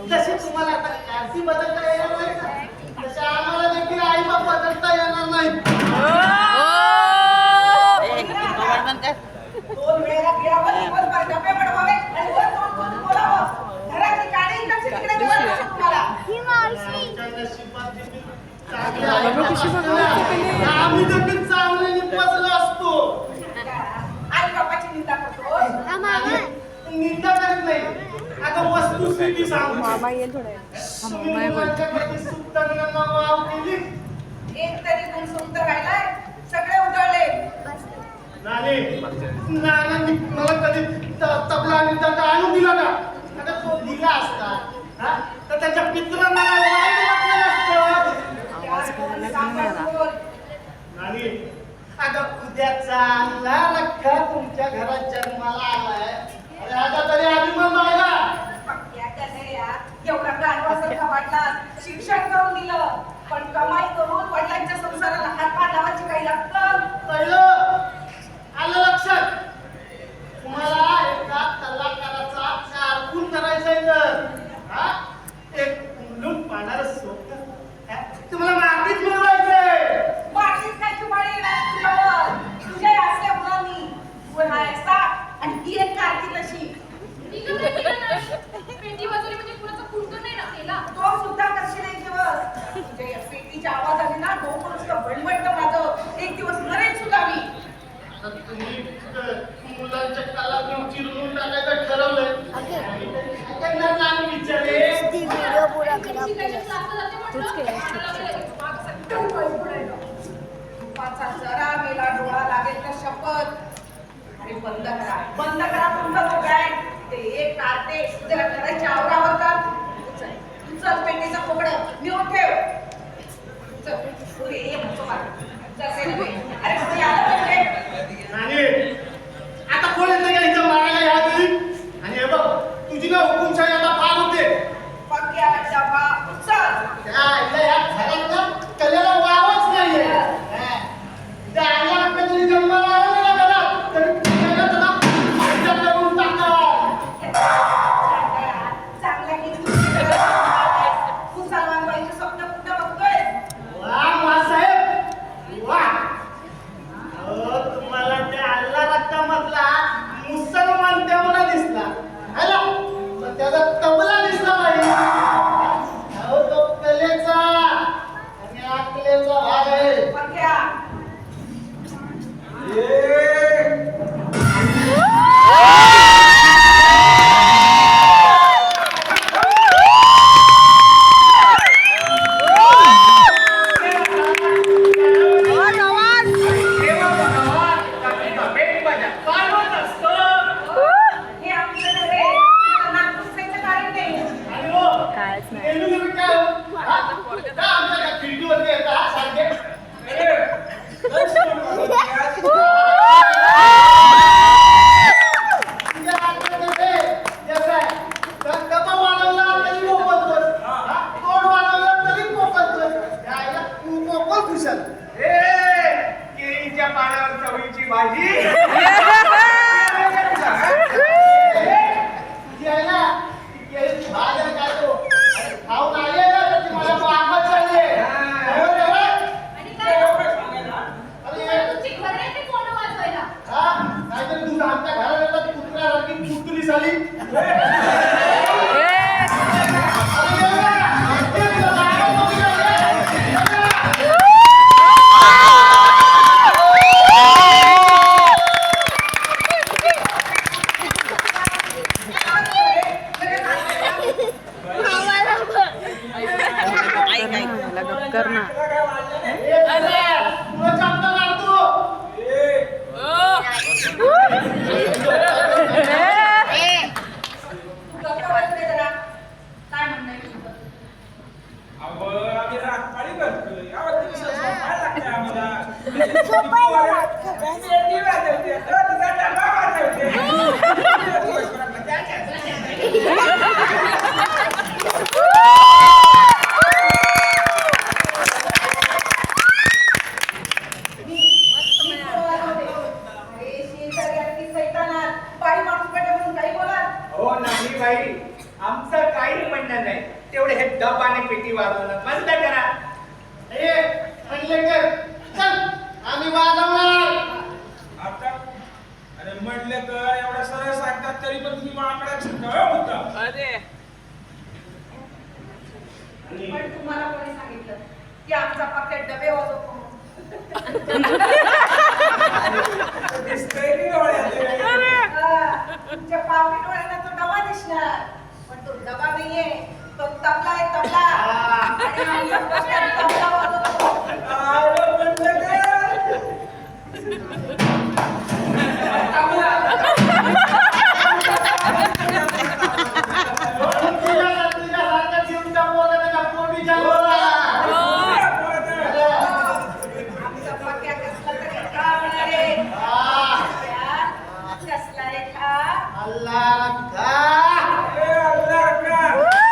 जसे तुम्हाला आता काळजी बदलता येणार नाही तसे आम्हाला देखील आई बाप बदलता येणार नाही. दोन वेळा गिरावर दिवसभर डबे बनवावे आणि वर जाऊन बोलावं. घराची गाडी इकडची तिकडे दिवस असं तुम्हाला. आमच्या नशिबात देखील चांगले आई बाप असतात. आम्ही देखील चांगले निपजलो असतो. आई बापाची निंदा करतो. निंदा करत नाही. आता वस्तुस्थिती सांगतो. मामा येईल थोडं तुम्ही मुलांच्या प्रति सुप्तांना वाव केली. एक तरी गुण सुंदर राहिलाय, सगळे उजळले. नानांनी मला कधी तबला आणि दंड आणून दिला ना. आता तो दिला असता हा, तर त्याच्या मित्रांना वाईट वाटलं नसतं. नानी, आता उद्या चांगला लख्खा तुमच्या घरात जन्माला आलाय. अरे आता तरी अभिमान बाळगा. पक्क्या कन्हैया, एवढा गाढवासारखा वाटला. शिक्षण करून दिलं, पण कमाई करून वडिलांच्या संसाराला हातभार लावायची काही लागतं. कळलं? आलं लक्षात? तुम्हाला एका कलाकाराचा कारकून करायचंय तर हा, एक उमलून पाहणारं स्वप्न हा, तुम्हाला मातीत मिळवायचंय. वाटलीच काय तुम्हाला येणार तुझ्यावर. तुझ्या असल्या मुलांनी तू हा ऐसा आणि ती एक कारती तशी. पेटी वाजवली म्हणजे कुणाचा खून तर नाही ना केला. तो सुद्धा करशील एक दिवस. तुझ्या या पेटीच्या आवाजाने ना डोकं नुसतं भणभणतं माझं. एक दिवस मरेन सुद्धा मी. तर तुम्ही मुलांच्या कलागुण चिरवून टाकायचं ठरवलंय. करणार ना आम्ही विचारे. शिकायच्या क्लासला जाते म्हटलं. पाचा जरा मेला डोळा लागेल तर शपथ. अरे बंद करा तुमचा तो बँड. ते एक कारते जरा करायचे आवरावर तर. चल पेटीचा कोकडं नेऊन ठेव. चल पुढे ये अरे कुठे आलं पाहिजे. आणि आता कोण येतं का इथं मारायला या घरी? आणि हे बघ, तुझी ना हुकुमशाही आता फार होते. पक्क्या डबा चल. त्या आईला या घरात ना कलेला वावच नाहीये. हा. त्या आईला आपल्या घरी जन्माला आलं ना घरात, तरी त्याला त्याला फायदा करून टाकतात. चांगला किती मुसलमान बाईचं स्वप्न कुठं बघतोय. वा मासाहेब, वा. अहो, तुम्हाला त्या अल्ला रक्कामधला मुसलमान तेवढा दिसला है ना, पण त्याचा तबला दिसला नाही. अहो, तो कलेचा आणि अकलेचा भाग आहे. पक्क्या हे आमचं घर आहे. नाक पुसायचं कारण नाही. आणि हो, कायच नाही. नेहमी नेहमी काय हो? हा? का आमच्या खिडकीवरती येता हा सारखे? तुझ्या हातामध्ये ते जसं आहे, डबा वाढवला तरी मोफतच. हा? तोंड वाढवलं तरी मोफतच. त्या आईला तू मोफत खुशाल. केळीच्या पानावर चवळीची भाजी. तुझी आहे ना, ती केळीची भाजी आणि काय तो खाऊन आली आहे ना, तर ती मला मागत चालली आहे. बरोबर आहे ना? आणि काय अरे, तुमची घर आहे ते कोण वाजवायला. हा? नाहीतर तू आमच्या घरात येतात कुत्र्यासारखी कुत्री झाली. अरे, कर ना. तुला चपला मारतो. बाई आमचं काही म्हणणं नाही, तेवढे हे डब आणि पेटी वाजवणं बंद करा. ए म्हणलेकर चल आम्ही वाजवणार. आता अरे म्हटले तर एवढं सरळ सांगतात तरी पण तुम्ही माकडाच होता. पण तुम्हाला कोणी सांगितलं की आमचा पाकिट डबे वाजवतो म्हणून? दिसतंय की डोळ्यात? तुमच्या पाकिट डोळ्यांना तो डबा दिसणार, पण तो डबा नाहीये, तो तबला आहे, तबला. आणि आमचा पाकिट तबला वाजवतो. आलं बंद कर. तुझ्यासारखा जीवचा पोरगा त्याच्या पोटी जन्मला. आमचा पाक्या कसला तरी खा म्हणाले. कसला रे खा? अल्लाह रखा. ए अल्लाह का?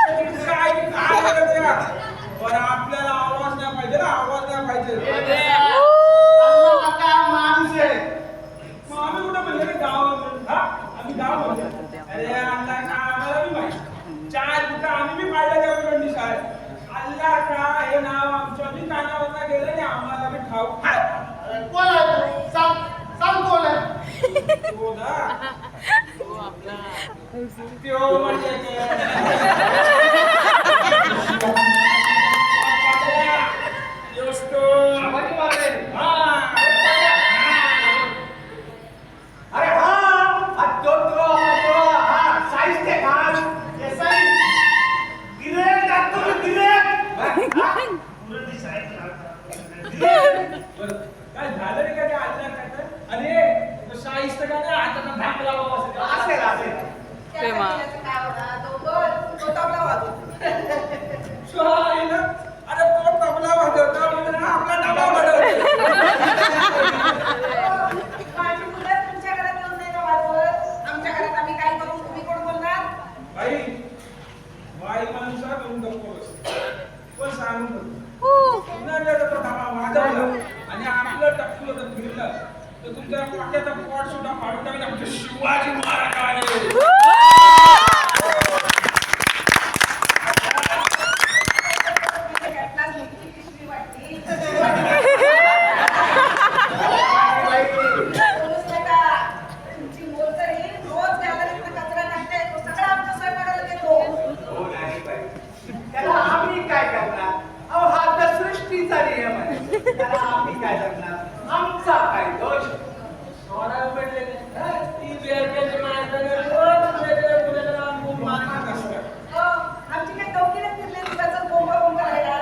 तुमचं काय काय करत आहे? बरं आपल्याला आवाज नाही पाहिजे ना, आवाज नाही पाहिजे. अल्लाह का माणूस आहे. मग आम्ही कुठं म्हणलं रे गाव? हा आम्ही गाव म्हणतो. अरे अल्लाह का आम्हाला बी माहिती. चार कुठं आम्ही बी पाहिलं त्या मुलांनी शाळेत. अल्लाह का हे नाव आमच्या बी कानावरनं गेलं आणि आम्हाला बी ठाऊक आहे. अरे कोण आहे तू? सांग कोण आहे? हो ना? त्यो म्हणजे त्योच तो. आवाज मारले. हा. अरे हा तो हा साईज ते घाल. हे साई. गिरेक जातो मी गिरेक. पुरंदी साई लागतात. बरं, काय झालं रे का त्या अल्लाह का? अरे तो शाहीस्त का नाही हाताचा धाक लावा असं. असेल असेल. त्या पाकिटाचं काय होणार? तो तबला वाजवतो. शाहीला अरे तो तबला वाजवता म्हणजे ना आपला डबा वाजवतो. माझी मुलं तुमच्या घरात येऊन नाही का वाजवत? आमच्या घरात आम्ही काय करू? तुम्ही कोण बोलणार? बाई बाई माणसा करून गप्पोस पण सांगून बघ. पुन्हा जर तो डबा वाजवला आणि आपलं टपकुलं तर फिरलं तर तुमच्या पाट्याचा पोट सुद्धा फाडून टाकेल आमचे शिवाजी महाराज आले. घटनाच किती पिशवी वाटली. बोलूच नका. तुमची मोल तर ही रोज गॅलरीतनं कचरा टाकते. तो सगळा आमच्या स्वयंपाकाला देतो. हो नाही बाई. त्याला आम्ही काय करणार? अहो हा तर सृष्टीचा नियम आहे. त्याला आम्ही काय करणार? आमचा काय दोष? सोडा पडले ती बेरकेची माणसाने रोज वेगळ्या कुणाला मूग मारत असतात. हो, आमची काही डोकीला फिरले दुधाचं बोंबा बोंबा राहिला.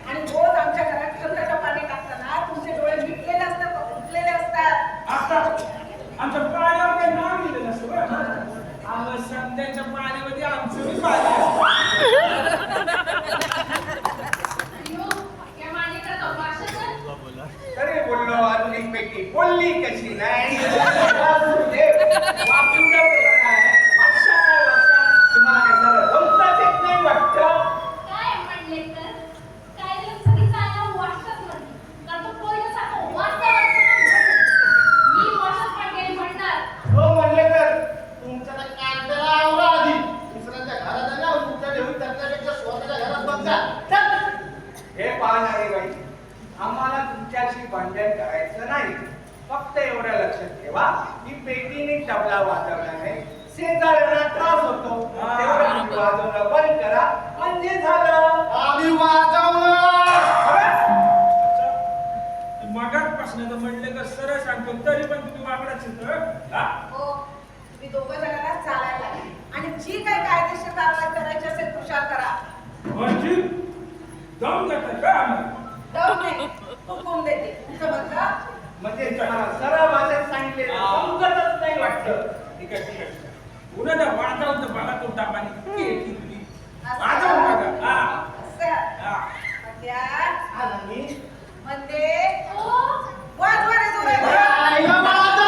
आणि रोज आमच्या घरात खंडाचं पाणी टाकताना तुमचे डोळे मिटलेले असतात का फुटलेले असतात? आता आमच्या पाण्यावर काही नाव लिहिलं नसतं बरं. आम्हाला संध्याच्या पाण्यामध्ये आमचं बी पाणी असतं. या मालिका तमाशा कर. तरी बोललो अजून एक पैकी बोलली कशी नाही? वापरून काय बोलत आहे? वर्षा काय वर्षा? तुम्हाला काय झालं? गमतच येत नाही वाटतं? काय म्हणले तर काय झालं सगळी चालना वाटत म्हणते. कारण तो पहिलं सारखं वाचता मी वाचत पण गेली म्हणणार. हो म्हणले तर तुमच्या त्या कांद्याला आवरा आधी. दुसऱ्यांच्या घरात आहे ना तुमच्या देऊन त्याच्यापेक्षा स्वतःच्या घरात बघा. चल. हे पाहणारे बाई, आम्हाला तुमच्याशी भांडण करायचं नाही. फक्त एवढं लक्षात ठेवा की पेटीने तबला वाजवला नाही, शेजाऱ्यांना त्रास होतो. तेवढं तुम्ही वाजवणं बंद करा म्हणजे झालं. आम्ही वाजवणार. मगाचपासून तर म्हणले तर सरळ सांगतो तरी पण तुम्ही माकडाच हा. हो, तुम्ही दोघं जणांना चालायला लागले. आणि जी काही कायदेशीर कारवाई करायची असेल तुषार करा. म्हणजे दम करतात का आम्हाला? डर नाही, हुकूम देते. समजलं? म्हणजे तुम्हाला सरळ भाषेत सांगितले समजतच नाही वाटतं. ठीक आहे ठीक आहे. पुन्हा त्या वाजवून तर बघा तो टापाने किती येते तुझी. असं. वाजवून बघा. हा. असं. हा. मध्या, आणि मध्ये, ओ वाजवा रे जोरात. आईला वाजव.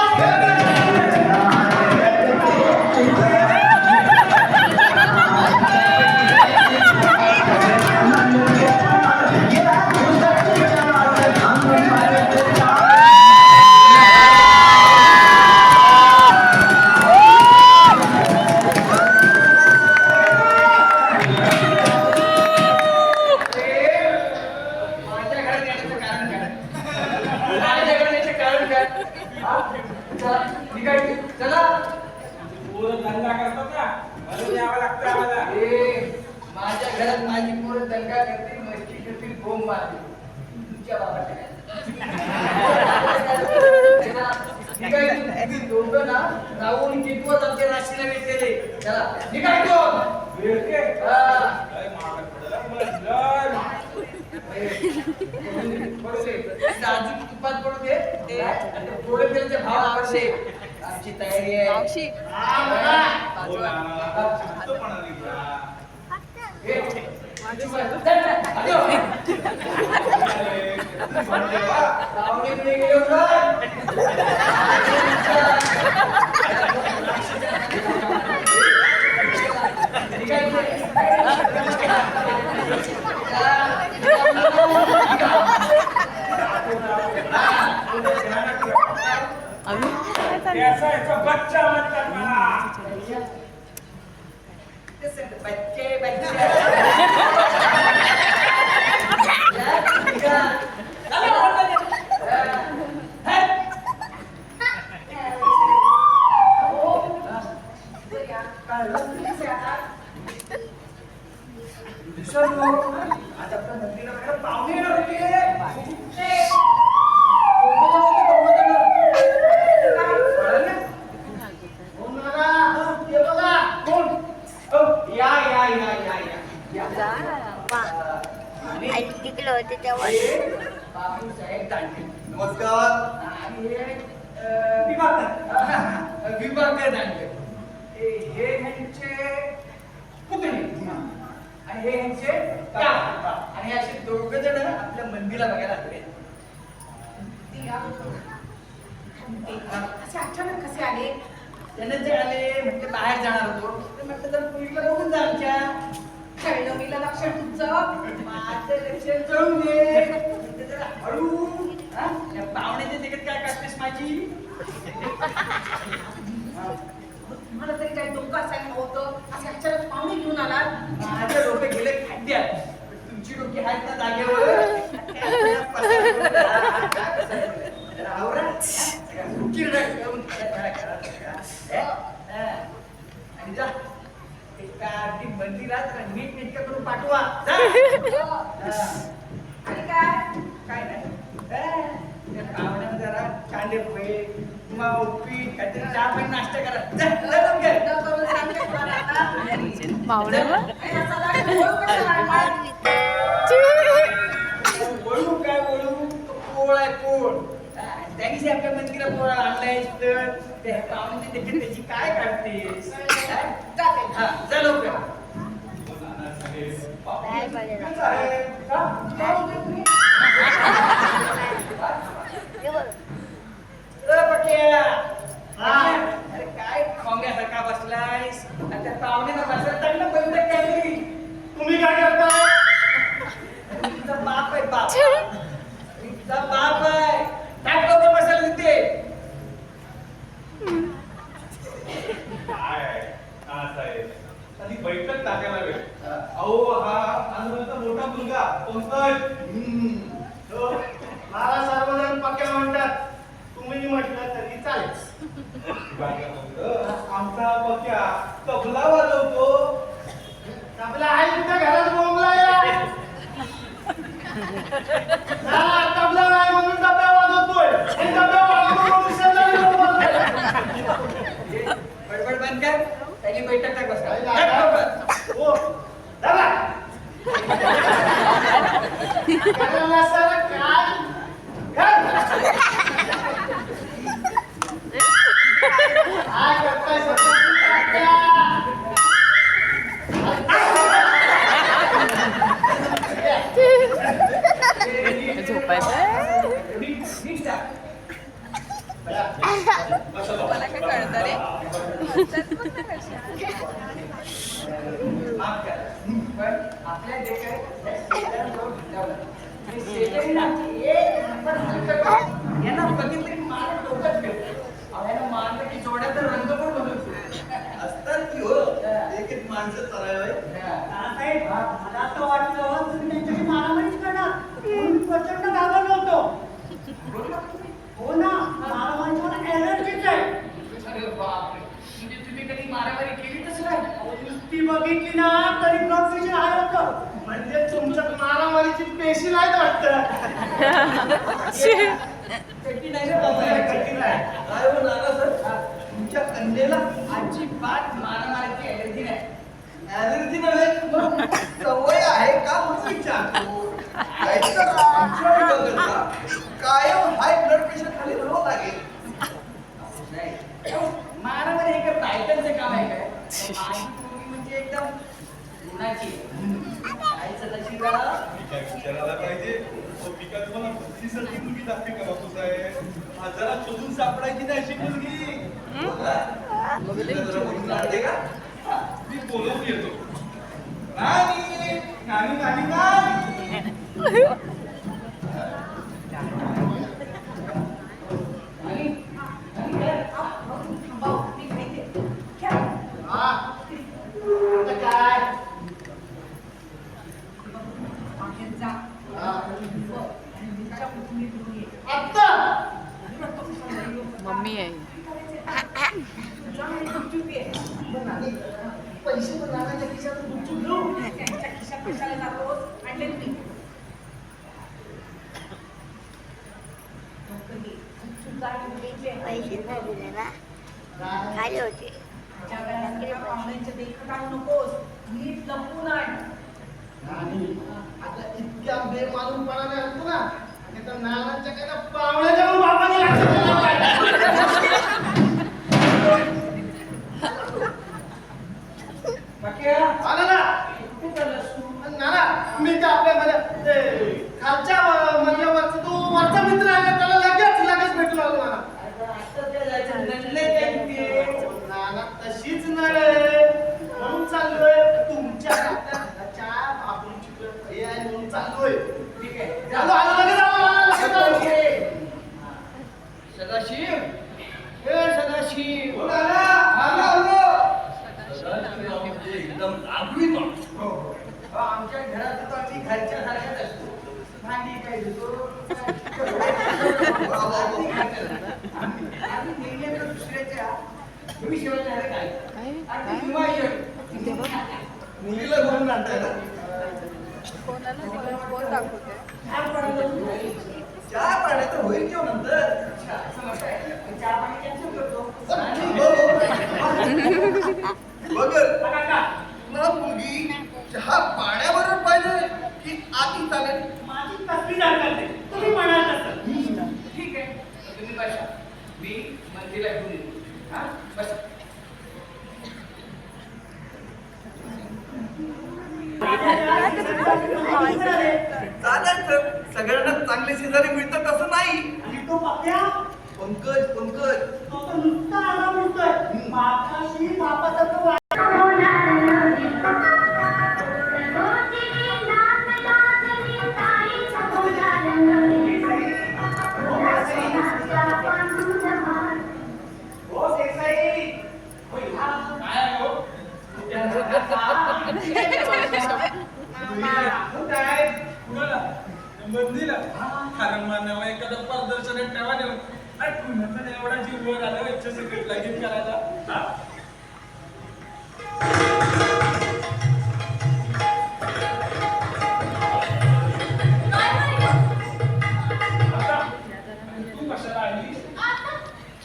दंगा करतील मस्ती करतील बोंब मारतील तुमच्या बाबाच्या दोघं ना राहून कितवत आमच्या राशीला भेटलेले चला निघायचो वेळके काय मागत पडला मला साजूक तुपात पडू दे थोडे तेलचे भाव आवडते आमची तयारी आहे मावशी हो ना शांतपणा निघा ए, पाहुणे गेले त्याचा याचा बच्चा म्हणतात मला बच्चे बच्चे आज आपल्या मंदिराकडे पाहुणे येणार होते या या या या या टिकलं होते तेव्हा बाबू साहेब दांडे नमस्कार. आणि विभाकर दांडे हे ह्यांचे पुतणे आणि हे ह्यांचे काका आणि हे असे दोघं जण आपल्या मंदिराला बघायला आले असे अचानक कसे आले त्याने जे आले म्हणजे बाहेर जाणार होतो ते म्हटलं तर पुरीला बघून जा आमच्या कळलं मीला लक्षात तुमचं माझं लक्ष जळू दे म्हणजे जरा हळू हा? या पाहुण्याच्या जगात काय करतेस माझी मला तरी काही डोकं असायला नव्हतं असे अचानक पाहुणे घेऊन आलात माझे डोके गेले खड्ड्यात तुमची डोकी आहेत ना जागेवर आणि जा एका अगदी मंदिरात नीट नेटकं करून पाठवा जा. आणि काय काय नाही त्या पाहुण्यानं जरा कांदे पोहे किंवा उपीट काहीतरी चहा पण नाश्ता करा जा, जा लवकर. न करून सांगते तुम्हाला आता. पाहुण्यावर आणि असा लाड बोलू कसं लागला? वळू काय वळू तो पोळ आहे पोळ त्यांनी जे आपल्या मंदिरात पोळा आणलाय तर त्या पाहुणे देखील त्याची काय काढतेस जाते. हा जा लवकर बाहेर पडलेला हे बघ अरे काय खोंग्यासारखा बसलायस आणि त्या पाहुण्याला बसायला टाकलं बंद केली तुम्ही काय करताय? तुझा बाप आहे बाप तुझा बाप आहे टाक लवकर बसायला तिथे काय साहेब आधी बैठक टाकायला वेळ अहो हा आंदोलनाचा मोठा मुलगा पंकज तो मला सर्वजण पक्के म्हणतात. तुम्ही म्हटलं तरी चालेल. आमचा पक्या तबला वाजवतो तबला आहे तुमच्या घरात बोंबला या. तबला नाही म्हणून डब्या वाजवतोय आणि डब्या वाजवतो शेजारी लोक बोलतायत. बडबड बंद कर पहिली बैठक टाक बसा काही टाक नाही. लवकर. हो, दादा. करायला सारं काय? काय करताय सगळं? झोपायचं नीट टाक. मला काय कळतं रे माफ करा. पण आपल्या देशात या शेजाऱ्यांजवळ भिडावलं. हे शेजारी ना, एक नंबर हलकट आहे. यांना बघितलं की माझं डोकंच फिरतं. अहो, यांना मारलं की जोड्याचा रंग पण बदलतो. असतात की हो एक एक माणसं चालाय. साहेब मला असं वाटलं तुम्ही त्यांच्याशी मारामारीच करणार म्हणून मी प्रचंड घाबरलो होतो हो ना मारामारीची मला एलर्जीच आहे अरे बापरे. म्हणजे तुम्ही कधी मारामारी केली तसं नाही ती बघितली ना तरी ब्लड प्रेशर हाय होतं. म्हणजे तुमच्यात मारामारीची पेशी नाही वाटतं. पेटी नाही रे बाबा, पेटी नाही. काय हो नाना सर, तुमच्या कन्येला अजिबात मारामारीची ऍलर्जी नाही. ऍलर्जी नव्हे, मग सवय आहे का म्हणून विचारतो. ऐका, आमच्या विभागातला कायम हाय ब्लड प्रेशर खाली राहावं लागेल. नाही, मारामारी हे काय बायकांचं काम आहे काय? माझी मुलगी म्हणजे एकदम गुणाची. काय सदाशिव राव? विचारायला पाहिजे तो पिका तुम्हाला बुद्धीसाठी मुलगी दाखवी का बापू साहेब? जरा शोधून सापडायची नाही अशी मुलगी. जरा बघून काढते का? मी बोलवून येतो. नानी नानी नानी नानी. हा. आता काय? हा. आत्ता? मम्मी आहे पैसे पण नानाच्या खिशातून गुपचूप घेऊ. त्यांच्या खिशात कशाला जातोस? आणले तुम्ही. पैसे नाही दिले ना खाली होते. ज्या वेळेला पाहुण्यांच्या देखत आणू नकोस. नीट लपून आण. नानी, आता इतक्या बेमालूमपणाने आणतो ना, आणि त्या नानाच्या काय त्या पावण्याच्या पण बापाने लक्षात दिलं पाहिजे. आला ना? नाना, मी तर आपल्या ते खालच्या मजल्यावरचा तो वरचा मित्र आहे ना, त्याला लगेच भेटून आलो नाना. नाना तशीच नाही म्हणून चाललोय तुमच्या आपल्या घराच्या बाबूंची हे आहे म्हणून चाललोय. ठीक आहे. आलो आलो लगेच आलो, लगेच आलो. सदाशिव, ए सदाशिव. हो नाना, आलो, आलो. एकदम आगळी माणूस. हो, आमच्या घरात तर आम्ही घरच्या सारख्याच असतो. भांडी काय धुतो, आम्ही नेहमी आता दुसऱ्याच्या भविष्यावर झालं काय आणि हिमाचल मुलीला घेऊन आणताय ना? कोणाला कोण दाखवते चहा पाण्याचं होईल किंवा नंतर समजतं आहे. चहा पाणी कॅन्सल करतो. बघर मला मुलगी चहा पाण्याबरोबर पाहिजे की आधी चालेल? माझी कसली जाण करते तुम्ही म्हणाल तसं. ठीक आहे, तुम्ही बसा. मी मंदिरात घेऊन येतो. हा बसा. चालेल सर, सगळ्यांना चांगले शेजारी मिळतात तसं नाही. आणि तो पप्या पंकज पंकज तो तर नुसता आला म्हणतोय बापाशी बापाचा तो हो सेसाई. होय, हा. काय हो? काय कुणाला मंदिरा कारण मानवा एखादं प्रदर्शनात ठेवा देऊ अरे पुण्याचा एवढा जीव वर आला इच्छा सगळं लगीन करायला हा? आता तू कशाला आली आता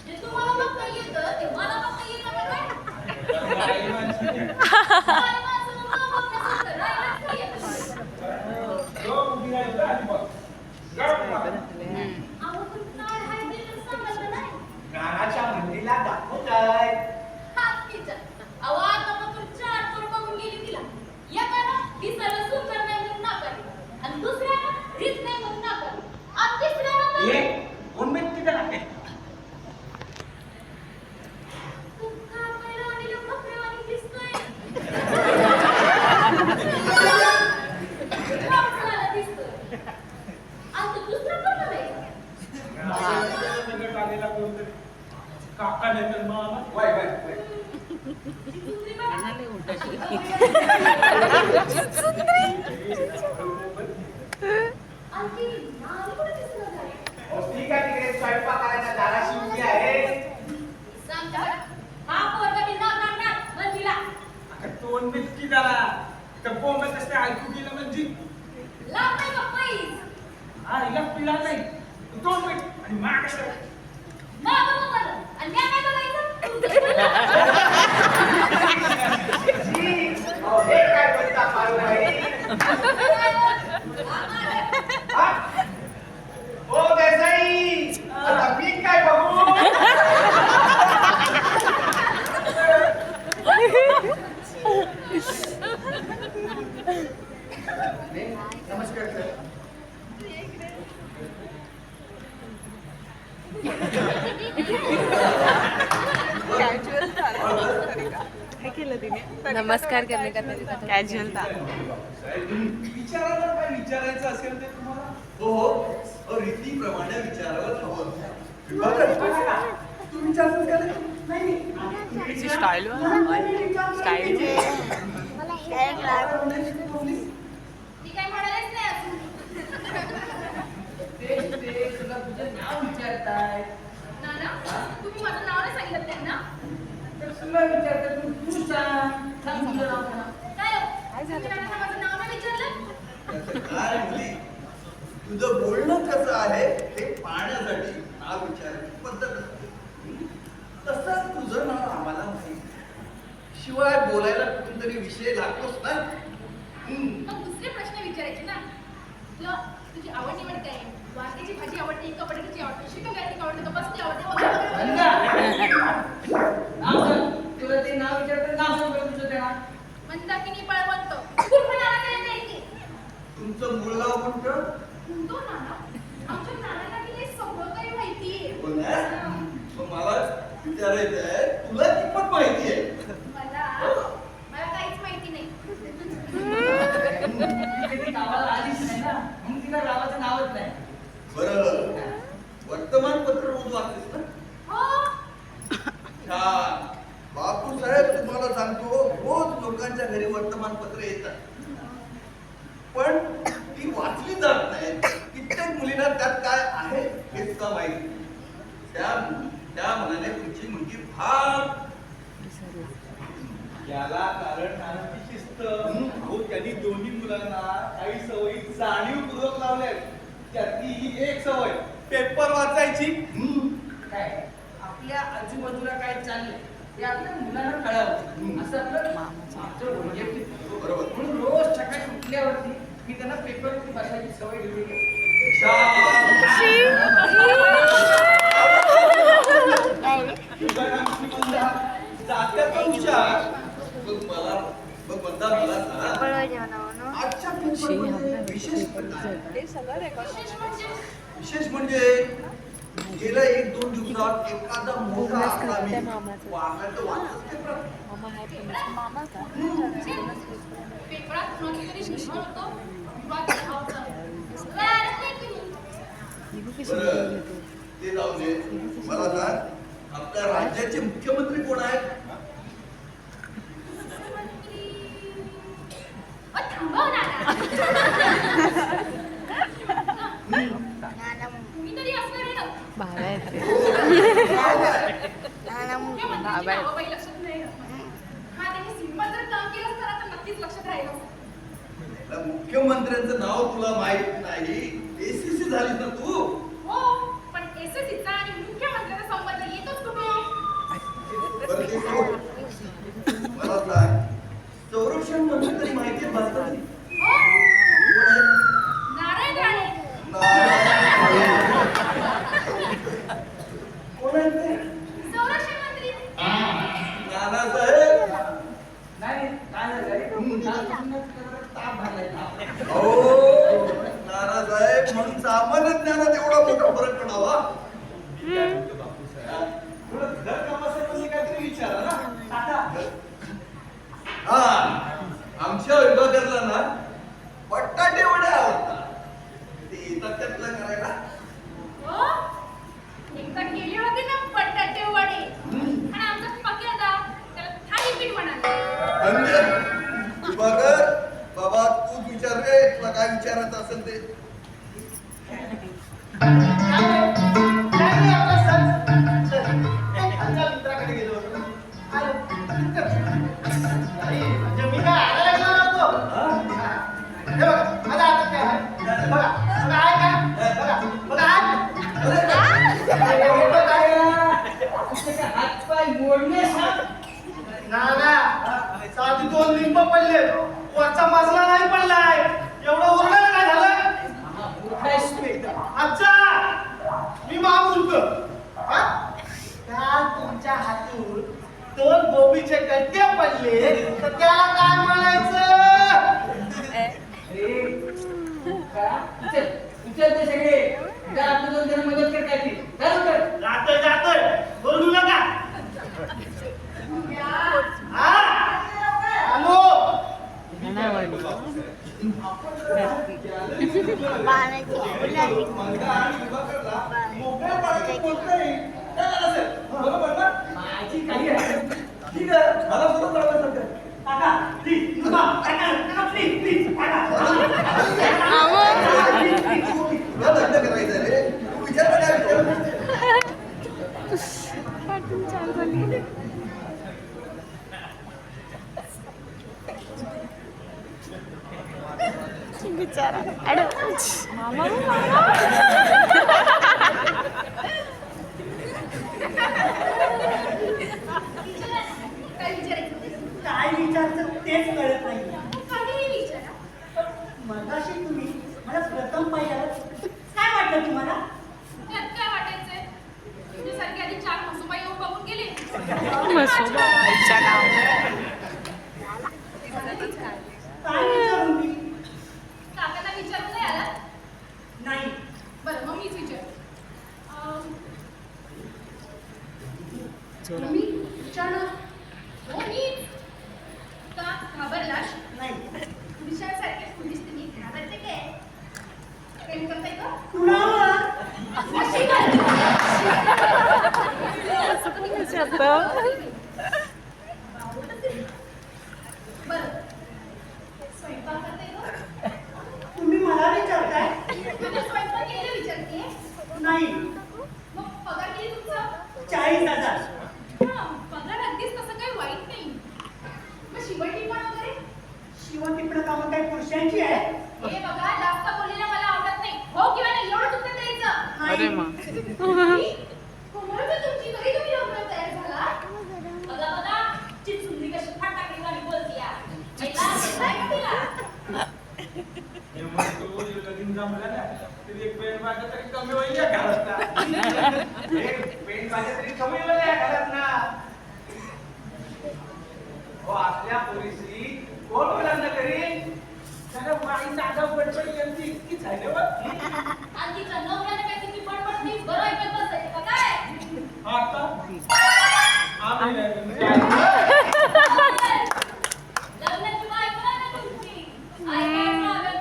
जे तुम्हाला बघता येतं ते मला बघता येतं का काय? बाई माणसं. काय माझं न बघण्यासारखं राहिलंच नाही येत. जो उभी राहिली आणि बघ गप बघ. अहो, तुमचं नाळ आहे ते तर सांगायचं नाही. गाण्याच्या मंदिरला दाखवताय. हात तिच्या. अहो, आता मग तू 4 चोर बघून गेली तिला. एकानं दिसायला सुंदर नाही म्हणून नाकारली. आणि दुसऱ्यानं रीत नाही म्हणून नाकारली. आणि तिसऱ्यानं तर- ये कोण व्यक्ती का लागते? तू काय पहिलं आणि बकऱ्यावानी दिसतोय. माणसाला दिसतोय. आणि तो दुसरा कोण आहे? संकट आलेला कोणतरी काका नाही तर मामा वाय वाय वाय. ती सुंदरी बघा. आणि ती नाली कुठे दिसणार आहे? हो, ठीक आहे, तिकडे स्वयंपाक करायचा दाराशी उभी आहे. सांगता बरं. हा पोरगा मी नाकारणार मंदिरा. आता तोंड मी की त्याला तर बोंबत असते ऐकू गेलं म्हणजे लांब नाही का पैस? हा हिला पिळा नाही 2 मिनिट आणि मा कसं मागं बघ बरं. आणि म्या काय बघायचं? अहो, हे काय बोलता पारुबाई? हा? ओ देसाई, आता मी काय बघू? नमस्कार सर. कॅज्युअल काय केलं तिने नमस्कार करणे का कॅज्युअल था विचारायला काय विचारायचं असेल ते तुम्हाला हो हो रीतीप्रमाणे विचारायला हवं तू विचारतो का नाही? स्टाईल स्टाईल ती काय म्हणालेच नाही अजून. तुला तुझं नाव विचारताय नाना, तुम्ही माझं नाव नाही सांगितलं त्यांना? तर तुला विचारतात तू सांग तुझं नाव सांग. काय हो? तुम्ही नानांना माझं नाव नाही विचारलं? काय मुली तुझं बोलणं कसं आहे हे पाहण्यासाठी नाव विचारायची पद्धत असते तसंच तुझं नाव आम्हाला माहिती शिवाय बोलायला कुठून विषय लागतोच ना मग दुसरे प्रश्न विचारायचे ना. तुझी आवड निवड काय आहे? वांग्याची भाजी आवडते का बटाट्याची आवडते? चिकन गायची आवडते का बसती आवडते? नाव सांग. तुला ते नाव विचारतात नाव सांग बरं तुझं ते नाव. मंदाकिनी पळवंत. कुठं नाना काय माहिती? तुमचं मूळ नाव कोणतं तो नाना, आमच्या नानाला की नाही सगळं काही माहितीये. हो ना? मग मला विचारायचं आहे तुला किंमत माहिती आहे मला काहीच माहिती नाही. ती कधी गावाला आलीच नाही ना म्हणून तिला गावाचं नावच नाही. बरं वर्तमानपत्र रोज वाचतेस ना हो, छान बापू साहेब तुम्हाला सांगतो रोज लोकांच्या घरी वर्तमानपत्र येतात पण ती वाचली जात नाही कित्येक मुलींना त्यात काय आहे हे सुद्धा माहिती त्या मनाने तुमची मुलगी फार याला कारण नानाची शिस्त हो त्यांनी दोन्ही मुलांना काही सवयी जाणीवपूर्वक लावल्यात त्यातली ही एक सवय पेपर वाचायची काय आपल्या आजूबाजूला काय चाललंय ते आपल्या मुलांना कळावं असं आपलं मागचं वैयक्तिक आहे. बरोबर म्हणून रोज सकाळी उठल्यावरती मी त्यांना पेपरवरती बसायची सवय ठेवली आहे. जात्याचा हुशार मग मला मग म्हणता मला सांग आजच्या पेपरमध्ये विशेष काय? ते सगळं रेकॉर्ड विशेष म्हणजे गेल्या 1-2 दिवसात एखादा मोठा आकडा मी वाचायचं वाचत पेपरात. मामा आहे मामा का पेपरात कुणाची तरी शिक्षण होतं. विवाद झाला. कळालंच नाही की. बरं ते जाऊ दे मला सांग आपल्या राज्याचे मुख्यमंत्री कोण आहेत थांबव नाना. तुम्ही तरी असणार आहे ना. भावा आहे ते मुख्यमंत्र्यांची नावं बाई लक्षात नाही राहत. हा, त्यांनी सिंपल जर काम केलं असतं ना तर नक्कीच लक्षात राहिलं असतं. मुख्यमंत्र्यांचं नाव तुला माहित नाही एसीसी झालीस ना तू हो, पण एसएससीचा आणि मुख्यमंत्र्यांचा संबंध येतोच कुठून? बरं ते सोड. मला सांग संरक्षण मंत्री तरी माहिती आहे भारताची हो, कोण आहे? नारायण राणे. कोण आहे ते संरक्षण मंत्री. नानासाहेब नाही काय झालंय कालपासूनच त्याला ताप भरलाय ताप. हो नानासाहेब म्हणून सामान्य ज्ञानात एवढा मोठा फरक पडावा थोडं घर कामासाठी काहीतरी विचारा ना आता हा आमच्या विभागातला ना बटाटे वडे आवडतात ते येतात त्यातला करायला हो, एकदा केली होती ना बटाटे वडे आणि आमचा पक्यादा त्याला थालीपीठ म्हणाले. म्हणजे बघ बाबा तूच विचार रे तुला काय विचारायचं असेल ते मित्राकडे गेलो होतो. आलो. नाही, म्हणजे मी काय आला ना साधी 2 लिंब पडले, वरचा मजला नाही पडलाय. एवढं ओरडायला काय झालं? अच्छा, मी महामुलक. काल तुमच्या हातून 2 गोबीचे गड्डे पडले तर त्याला काय म्हणायचं? उचलते सगळे मदत करता जातोय बोलू नका. हॅलो, बाळाची फुलाची बरोबर ना? माझी काही आहे ठीक आहे, मला सुद्धा चालवायचं. काका प्लीज काका प्लीज काका तुला लग्न करायचं रे, तू विचार करायला. कार्टून चालू झाली. बिचारा मामा काय विचारायचं ते? काय विचारतं तेच कळत नाही. काहीही विचारा. मगाशी तुम्ही मला प्रथम पाहिलं काय वाटलं तुम्हाला? त्यात काय वाटायचंय? तुझ्यासारखी आधी 4 म्हसोबा येऊन बघून गेले. मसोबा आईच्या नावावर. काय विचारू मी? काकांना विचारून नाही आला? नाही. बरं, मग मीच विचार. मी विचारलं. हो, मीच. का घाबरलास? नाही. विषयासारखे पोलीस तुम्ही घाबरते काय? प्रेम करताय का? कुणावर? अशी करते. बरं. स्वयंपाक करताय का? तुम्ही मला विचारताय? आता स्वयंपाक केलेला विचारते. नाही. मग पगार किती तुमचा? 40,000. हा, पगार अगदीच तसं काही वाईट नाही. मग शिवटिपण वगैरे? शिवटिपण कामं काही पुरुषांची आहे? हे बघा, जास्त बोललेलं मला आवडत नाही. हो किंवा नाही एवढंच उत्तर द्यायचं. अरे मा कोमलची तुमची तरी तुम्ही लवकर तयार झाला. बघा बघा, चिचुंदी कशी फटाकडी वाली बोलतीया. काय का तिला? हे म्हणतो, हे लगीन जमलं ना, तरी एक पेन माझ्या तरी कमी होईल या घरात ना. एक पेन माझ्या तरी कमी वेळ आहे घरात ना. हो, आपल्या पोलिसी कोण लग्न करील? त्याला माईचा आगाऊ बडबड यांची इतकीच आहे ना बघ. आणि तिच्या नवऱ्याने काय तिची बडबड नीट बरं ऐकत बसायची का काय? आता आम्ही नाही लग्नाची बायको आहे ना तुमची. ऐकायचं लागत.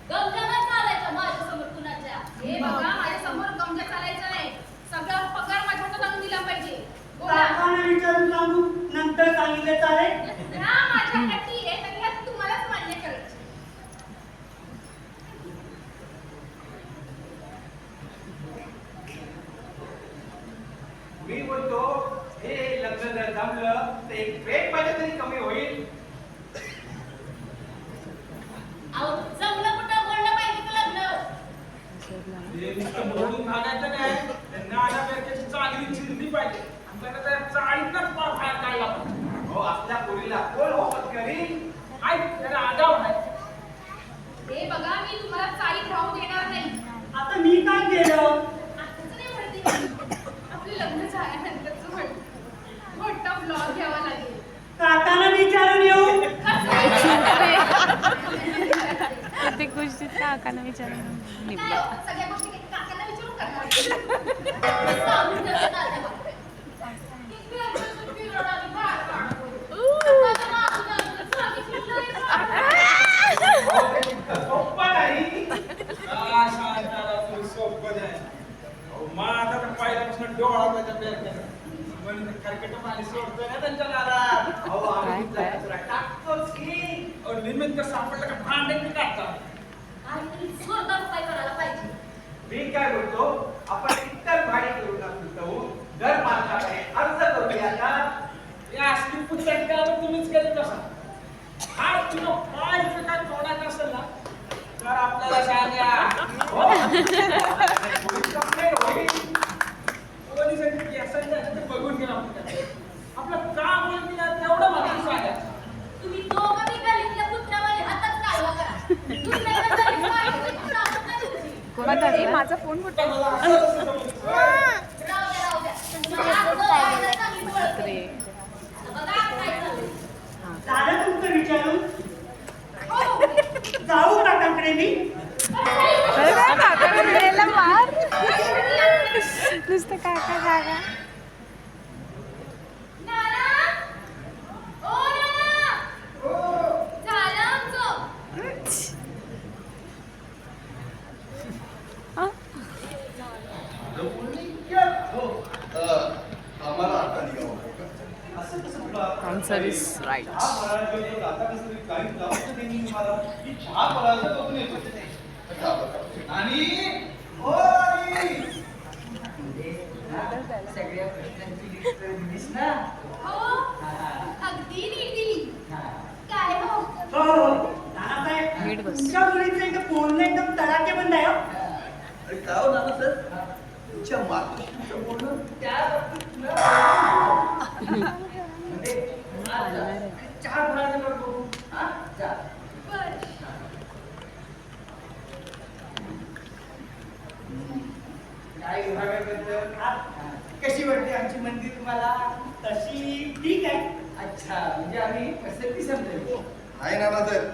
गमजानं चालायचं माझ्यासमोर कुणाच्या. हे बघा, माझ्यासमोर गमजा चालायचं नाही. सगळा पगार माझ्या हातात आणून दिला पाहिजे. बोला. काकांना विचारून सांगू नंतर सांगितलं चालेल? हा, माझ्या अटी आहे, तर ह्या तुम्हालाच मान्य करायची. मी बोलतो, हे लग्न जर जमलं तर एक पेन माझ्या तरी कमी होईल. अहो, जमलं कुठं बोललं पाहिजे का लग्न? हे नुसतं बोलून भागायचं नाही. त्यांना आल्यापैकी चांगली चिरली पाहिजे. आणि त्यांना त्या चाळीतच बाहेर काढला पाहिजे. हो, आपल्या पोरीला कोण वापस करील? ऐक, त्याला आगाव आहे. हे बघा, मी तुम्हाला चाळीत राहू देणार नाही. आता मी काय केलं? आताच नाही म्हणते मी. आपलं लग्न झाल्यानंतरच मोठा ब्लॉग घ्यावा लागेल. काकांना विचारून येऊ? प्रत्येक गोष्टीत काकांना विचारून काय निघलं. हो, सगळ्या गोष्टी काही काकांना विचारून करणार. सांगून ठेवते ताज्या बातम्या. किती वर्ष सुट्टी रडावी बाळ काढून. आता माझं लग्न सांगितलं नाही का? सोपं नाही. काय सांगताना तू सोपं आहे. अहो, माझा तर पहिल्यापासून डोळा त्याच्या पेरक्यात. म्हणून खरकट पाणी सोडतोय ना त्यांच्या दारात. अहो, आम्ही तुमचा कचरा टाकतोच की. अहो, निमित्त सापडलं का भांडे मी टाकतात. काहीतरी जोरदार उपाय करायला पाहिजे. मी काय बोलतो, आपण इतर भाडी करून आपण घर बांधण्याकडे अर्ज करूया का? या असली पुस्तक कामं तुम्हीच करीत असाल. आज तुला काय काय तोडायचं असेल ना, तर आपल्याला सांगा. हो. पोलीस कंप्लेंट होईल. पोलिसांनी केसांच्या ह्याच्यात बघून गेला आपण. आपलं काम होईल की नाही तेवढं लागला माझा फोन कुठे आहे? राहू द्या. माझं मी बोलते. बघा काय झालं. झालं तुमचं विचारून हो. जाऊ काकांकडे मी अरे वा, काकाकडे गेला मार नुसतं काका काका नाना ओ नाना झालं आमचं. आम्हाला आता निघावं असं कसं तुला Answer is right. चहा परायला येतो, आता कसं तरी काही लावतं त्यांनी मला की चहा परायला बघून येतो आणि ओ आणि सगळ्या प्रश्नांची लिस्ट दिलीस ना हो अगदी नीट दिली. काय हो हो नानासाहेब नीट बस. तुमच्या मुलीचं एकदम बोलणं एकदम तडाखे बंद आहे हो. अरे काय हो नाना सर तुमच्या मातोश्रीचं बोलणं त्या बाबतीत न म्हणजे चहा बनायचं बघ बघू हा जा बर काय विभागाबद्दल कशी वाटते आमची मंदिर तुम्हाला तशी ठीक आहे अच्छा म्हणजे आम्ही कसं ती समजेल नाही नाना सर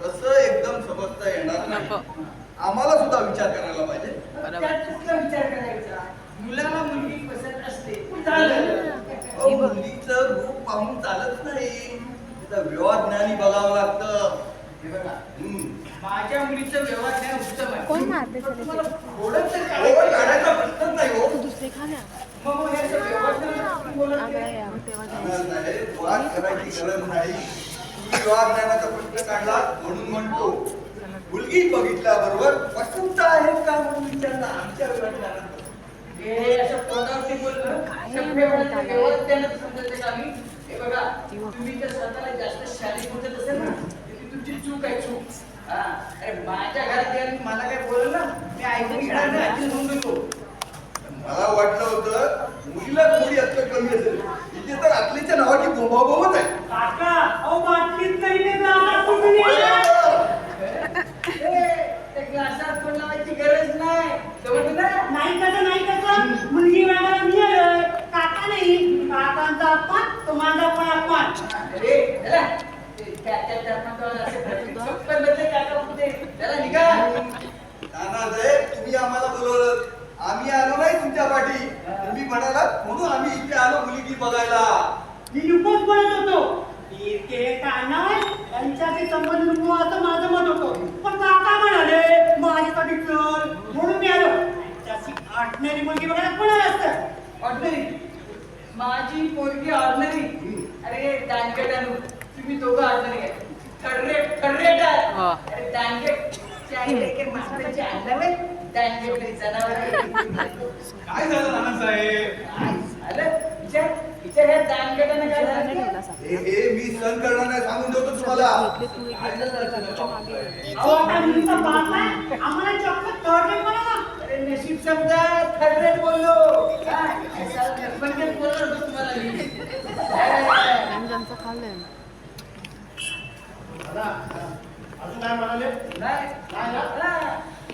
तसं एकदम समजता येणार नाही नको. आम्हाला सुद्धा विचार करायला पाहिजे बरोबर. त्यात कसला विचार करायचा मुलाला मुलगी पसंत असते झालं अहो, मुलीचं रूप पाहून चालत नाही तिचं व्यवहार ज्ञानी बघावं लागतं हे बघा हम्म. माझ्या मुलीचं व्यवहार ज्ञान उत्तम आहे कोण मारते पण तुम्हाला त्याला? थोडं तर व्यवहार काढायचं. काढायचा प्रश्नच नाही हो दुसरे खा ना मग हे असं व्यवहार ज्ञान तुम्ही बोलत अगं नाही. या तेव्हा गरज नाही, वाद करायची गरज नाही तुम्ही व्यवहार ज्ञानाचा प्रश्न काढला म्हणून म्हणतो मुलगी बघितल्याबरोबर पसंत आहे का म्हणून विचारला आमच्या व्यवहार ज्ञानात हे असं तोंडावरती बोलणं सभ्य म्हणतात, व्यवहार ज्ञानात समजायचं का आम्ही? हे बघा तुम्ही जर स्वतःला जास्त शाळेत बोलत असेल ना तर ती तुमची चूक आहे चूक हा अरे माझ्या घरात गेला मला काय बोललं ना मी ऐकून घेणार नाही आधी म्हणून देतो मला वाटलं होतं मुलीला थोडी अक्कल कमी असेल इथे तर अकलीच्या नावाची बोंबाबोबच आहे काका अहो बाटलीत काही नाही जाणार कुठून त्या ग्लासात कोण लावायची गरज नाही समजलं ना? नाही कसं मुलगी वेळाला मी आलोय काका नाही काकांचा अपमान तो माझा पण अपमान अरे चला त्याला निघा नानासाहेब तुम्ही आम्हाला बोलवलं आम्ही आलो नाही तुमच्या पाठी तुम्ही म्हणालात म्हणून आम्ही इथे आलो मुलगी बघायला मी लुकोच बोलत होतो इतके काना यांच्याशी संबंध नको असं माझं मत होतं पण काका म्हणाले माझ्यासाठी चल म्हणून मी आलो त्याची ऑर्डिनरी मुलगी बघायला कोणाला असतं ऑर्डिनरी माझी पोरगी ऑर्डिनरी अरे दांडगेट आणू तुम्ही दोघं ऑर्डिनरी आहे थर्ड हा. अरे दांडगेट माणसाची आणलं नाही दांडगेट जनावर काय झालं नानासाहेब झालं विचार ह्या दानगटानं काय झालं? हे मी सहन करणार नाही सांगून ठेवतो तुम्हाला अहो, आता मुलीचा बाप आहे. आम्हाला चक्क third rate बोला ना. अरे नशीब समजा third rate बोललो हा, असा निर्बंधित बोललो होतो तुम्हाला मी. ज्यांचं खाल्लंय अजून काय म्हणाले नाही, काय ना? हा.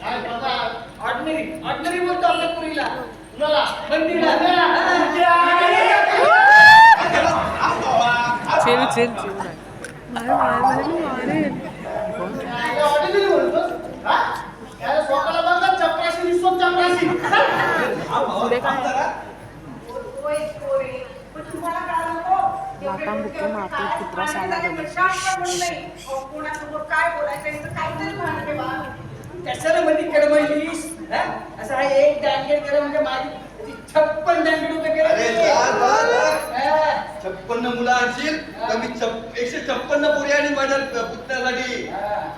काय बघा ऑर्डिनरी बोलतो आपल्या पुरीला कुणाला? मंदिरला चिल चिल चिल मारेल काय ऑर्डिनरी बोलतोस? हा? काय स्वतःला बघा चपराशी दिसतो चपराशी पुढे काय होय, होय. पण तुम्हाला कळालं नको? माता मृत्यू माते पुत्रा साला बली. शांत म्हणून नाही. अहो, कोणासमोर काय बोलायचं याचं काहीतरी भान ठेवा. कशाला मध्ये कडमळलीस हा? असं हा एक दानगेट केलं म्हणजे माझी 56 दानगेट उभे अरे जा, जा, जा. हा. 56 मुलं आणशील तर मी 156 पोरी आणि माझ्या पुतण्यासाठी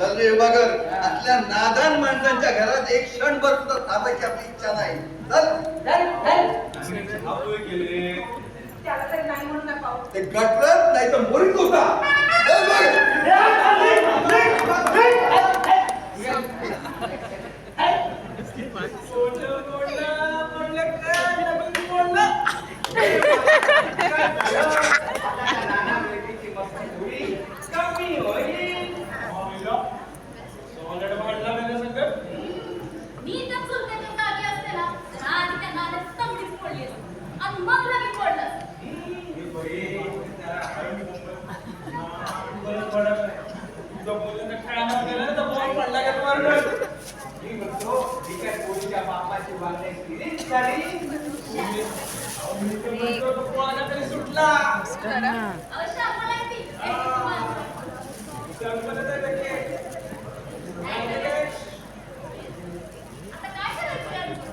चल रे विभागर असल्या नादान माणसांच्या घरात एक क्षणभर सुद्धा थांबायची आपली इच्छा नाही चल चल, चल. आपले गेले त्याला तरी नाही म्हणू नका हो. ते गटरत नाही तर मोरीत होता चल बघ. मी तर जरा. अवश्य आम्हाला येतील. आता काय करायचं?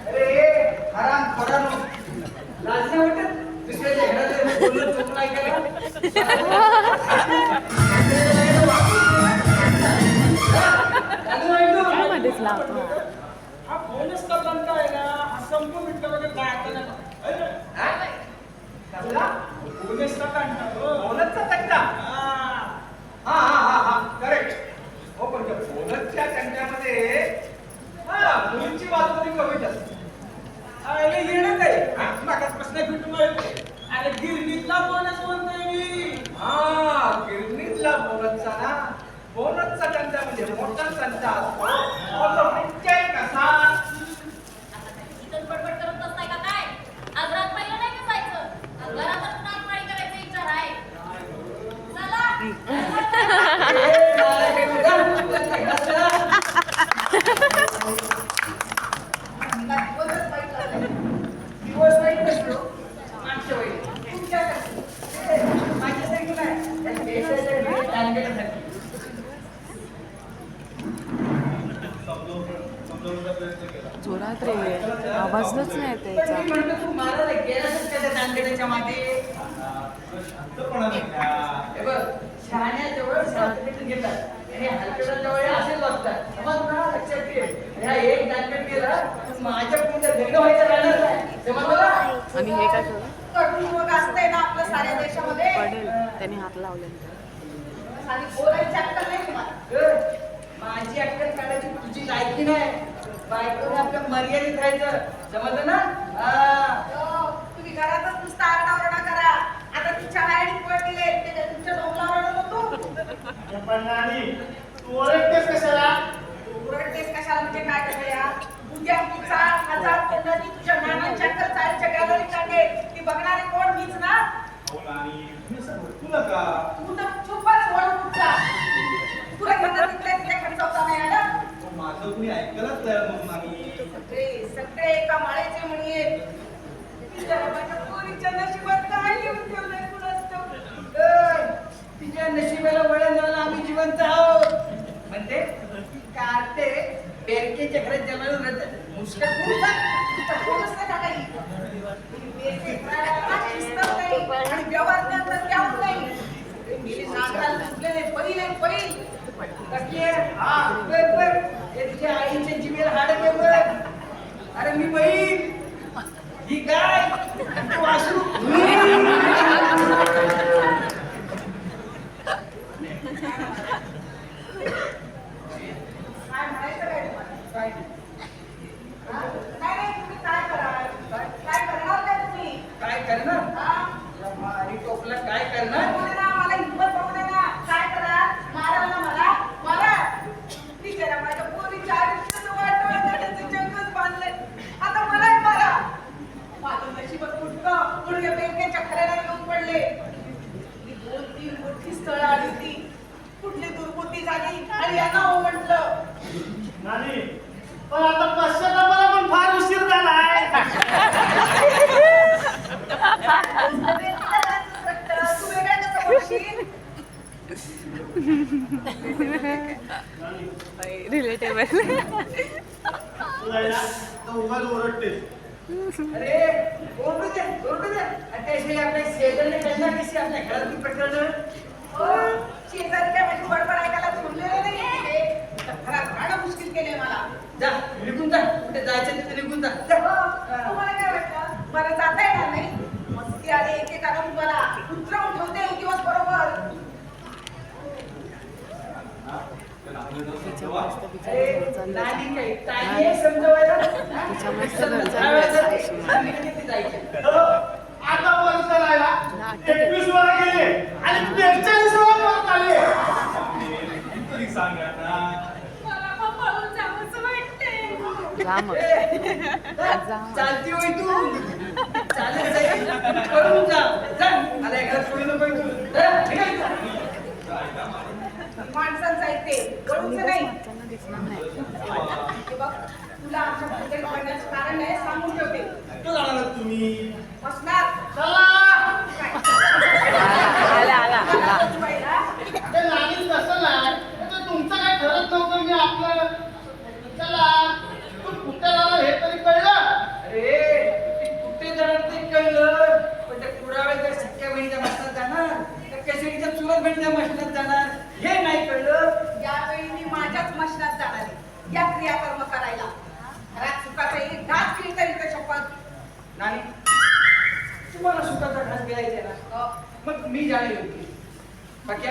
अरे हराम खोरानो लाज नाही वाटत दुसऱ्याच्या घरात बोलणं चुकलं ऐकायला काय मध्येच लावतो. हा बोनस कपलांचा आहे ना हा संपून विकत वगैरे काय आता नाही. बोनस कपलांचा बोनसचा तक्ता हा करेक्ट हो पण त्या बोनसच्या तंट्यामध्ये मुलींची बाजू कमीच असते अरे येणं काय मागास प्रश्न भेटून अरे गिरणीतला बोनस म्हणतोय मी. गिरणीतला बोनसचा ना बोनसचा तंटा म्हणजे मोठा तंटा असतो तो म्हणजे कसा इथं बडबड करत बसताय का काय? आज रात पहिलं नाही का जायचं? घरातच नागपाळी करायचा विचार आहे. चला. दिवस वाईट नसतो मागच्या वेळी तुमच्यासाठी माझ्यासाठी नाही त्या देशासाठी दानगेसाठी जोरात रे आवाजच नाही येत पण मी याचा. म्हणतो तू मारायला गेलास त्या दानगेच्या मागे हे बघ शहाण्याजवळ सर्टिफिकेट घेतात आणि हलकडाजवळ असेच वागतात मग ना लक्षात घे ह्या एक दानगेट गेला माझ्या पुढे लग्न व्हायचं राहणार नाही समजलं आणि हे काय करू कटुंब असतंय ना आपल्या साऱ्या देशामध्ये पडेल त्याने हात लावले. आणि बोलायची अक्कल नाही तुम्हाला माझी अक्कल काढायची तुझी लायकी नाही बायकोने आपल्या मर्यादित राहायचं समजलं ना तुम्ही घरातच नुसता आरडाओरडा करा आता तिच्या हाईट पडले तुमच्या डोंगरावर नको पण नानी तू ओरडतेस कशाला? उरडतेस कशाला म्हणजे काय करूया उद्या तुझा हजार कोणाची तुझ्या नानांच्या चालच्या गॅलरी काढे ती बघणारे कोण मीच ना तू तर चुपच बोल तुझा तुला खरं तिथल्या तिथे खर्च होता नाही आला माझं कुणी ऐकायलाच तयार नव्हतं नाही. सगळे एका माळेचे म्हणे तिच्या पोरीच्या नशिबात काय लिहून ठेवलंय कुणास ठाऊक. तिच्या नशिबाला वळण लावून आम्ही जिवंत आहोत म्हणते कार्टे बेरकेच्या घरात जन्माला राहतात मुस्कट कोणच नाही काही आणि व्यवहार नंतर त्याहून नाही मेली नाकाला सुटलेले बैल आहे बैल तुझ्या आईच्या जिभेला हाड अरे मी बैल ही गाय तू वासरू काय म्हणायचं काय तुम्हाला नाही तुम्ही काय कराल काय करणार काय तुम्ही काय करणार आणि टोपला काय करणार मला हिंमत बघू दे ना काय करा मारायला मला मला बिचारा माझ्या पोरीच्या आयुष्याचं वाटवायचं जंगच बांधलंय आता मलाच मारा माझं नशीबच फुटलं पुढे बेंकेच्या खऱ्याला येऊन पडले दोन तीन मोठी स्थळं आली होती कुठली दुर्बुद्धी झाली आणि यांना हो म्हटलं नानी पण आता पश्चातापाला पण फार उशीर झालाय. तू वेगळ्या कसं बोलशील रिलेटेबल. तू आहे ना तर उगाच ओरडतेस. अरे ओरडू दे त्याशिवाय आपल्या शेजारने कळणार कशी आपल्या घरातली प्रकरण शेजारी काय माझी बडबड ऐकायला थांबलेले नाही घरात राहणं मुश्किल केलंय मला जा निघून जा कुठे जायचं तिथे निघून जा तुम्हाला काय वाटतं मला जाता येणार नाही मस्ती आली एकेकाला तुम्हाला उतरवून ठेवते एक दिवस बरोबर तिच्या मस्त अरे बिचारी नानी काय ताई समजवायला तिच्या मस्त घरचा जायचं आता वर्ष राहिला 21 वर गेले आणि 42 वर परत आले. तरी सांगा ना. मला पण पळून जावंसं वाटतंय. जा मग जा. चालती होय तू चालत जाईल करून जा जा मला एखादा सोडू नको तू माणसांचं आहे ते करूच नाही त्यांना दिसणार नाही. हे बघ तुला आमच्या हॉटेल पडण्याचं कारण आहे सांगून ठेवते कुठं जाणार आहात तुम्ही? दोघांच्या मशनात जाणार हे नाही कळलं. यावेळी मी माझ्याच मशनात जाणार आहे या क्रियाकर्म करायला. घरात सुखाचा एक घास केली तरी तर शपथ. नानी तुम्हाला सुखाचा घास गिळायचा ना, मग मी जाणे योग्य. बाकी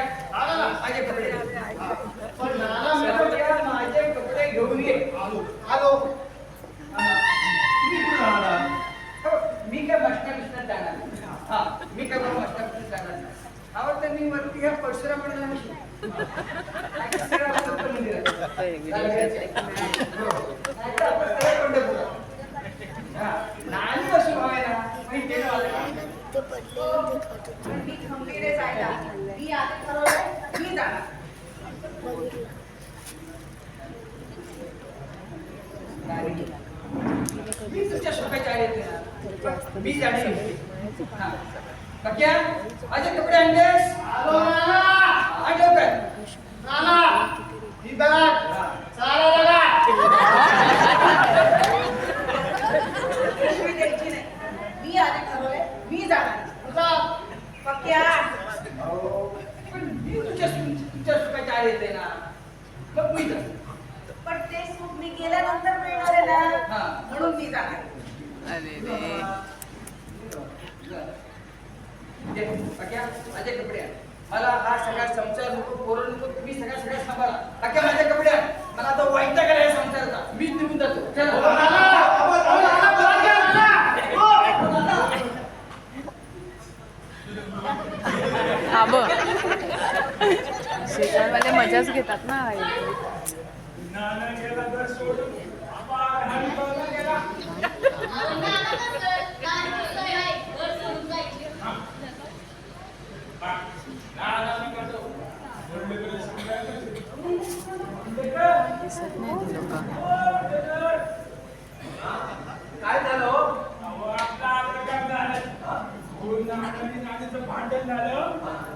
माझे कपडे पण नाना मी बक्या, माझे कपडे घेऊन ये. आलो. मी कुठं राहणार? हो, मी काय मशनात जाणार नाही. हा, मी काय मशनात जाणार नाही. आवडतं मी वरती ह्या परशुरामाकडे जाणार नाही. नानी कशी व्हायला माहिती आहे ना. पण मी खंबीर आहे जायला. मी आता ठरवलंय मी जाणार. मी तुझ्या सुखाच्या आळीत येणार. मी जाणे योग्य. हा. बक्या, माझे कपडे आणलेस? आलो नाना. आण लवकर. नाना ही बॅग चाला बघा. मी द्यायची नाही. मी आधी ठरवलंय मी जाणार. जा. पक्या पण मी तुझ्या सुखाच्या आळीत येणार. मग मी जातो. पण ते सुख मी गेल्यानंतर मिळणार आहे ना, हा. म्हणून मी जाणार. अरे रे. दे, बक्या, माझे कपडे आण. मला हा सगळा संसार नको, पोरं नको, तुम्ही सगळ्या सांभाळा. बक्या, माझे कपडे आण. मला आता वैताग आलाय या संसाराचा. मीच निघून जातो. ओ चला. नाना, बघा घ्या नाना. ओ. हा बघ शेजारवाले मजाच घेतात ना. नाना गेला घर सोडून आम्हा हरिपाला गेला. नाना कसं? नाना कसं आहे? घर सोडून जायचे. नाना मी करतो. बोलले तरी सांगायचं. दिसत नाही ते लोक. काय झालं हो? अहो, आपला प्रकार झाला. दोन नानांनी नानीचं भांडण झालं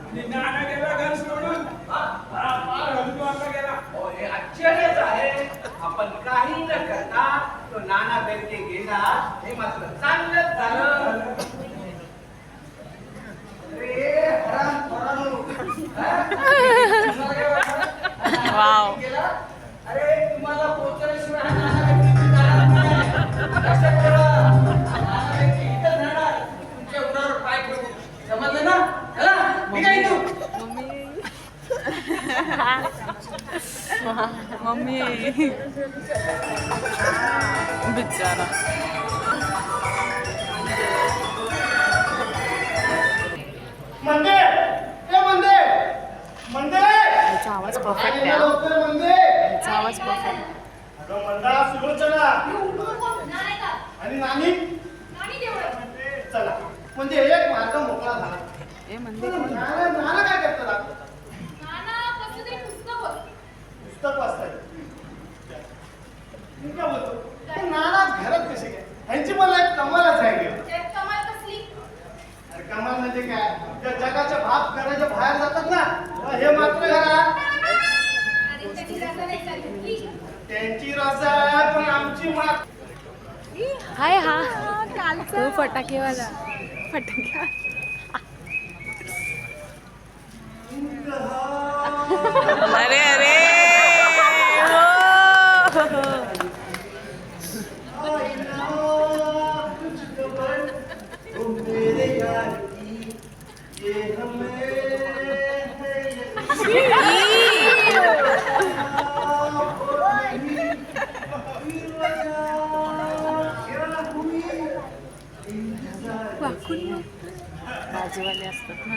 आणि नाना गेला घर सोडून. फार हरिद्वारला गेला. हो, हे आश्चर्यच आहे. आपण काही न करता तो नाना बेटे गेला, हे मात्र चांगलंच झालं. अरे हरामखोरांनो. हा? तुम्हाला काय वाटलं? वाव. गेला? अरे तुम्हाला पोहोचल्याशिवाय हा नाना बेटे जाणार नाही. लक्षात ठेवा. नाना बेटे इथंच राहणार. तुमच्या उरावर पाय ठेवू. समजलं ना? चला, निघा इथून. मम्मी बिचारा. मंदे ए मंदे मंदे. याचा आवाज परफेक्ट आहे हा. लवकर मंदे. याचा आवाज परफेक्ट. अगं मंदा सुलोचना नाही का? आणि नानी. नानी तेवढं. चला म्हणजे एक मार्ग मोकळा झाला. ए मंदिर कोण? नाना नाना काय करतात? नाना कसलं तरी पुस्तक होतं. पुस्तक वाचताय. मी काय बोलतो पण नाना घरात कसे काय? ह्यांची मला एक कमालच आहे की. त्यात कमाल कसली? अरे कमाल म्हणजे काय? त्या जगाच्या भाग करायच्या बाहेर जातात ना, हे मात्र घरात. अरे त्याची रजा नाही चालली. त्यांची रजा आहे पण आमची मात. हाय हा तो फटाकेवाला. फटाके अरे अरे बाजूवाले असतात ना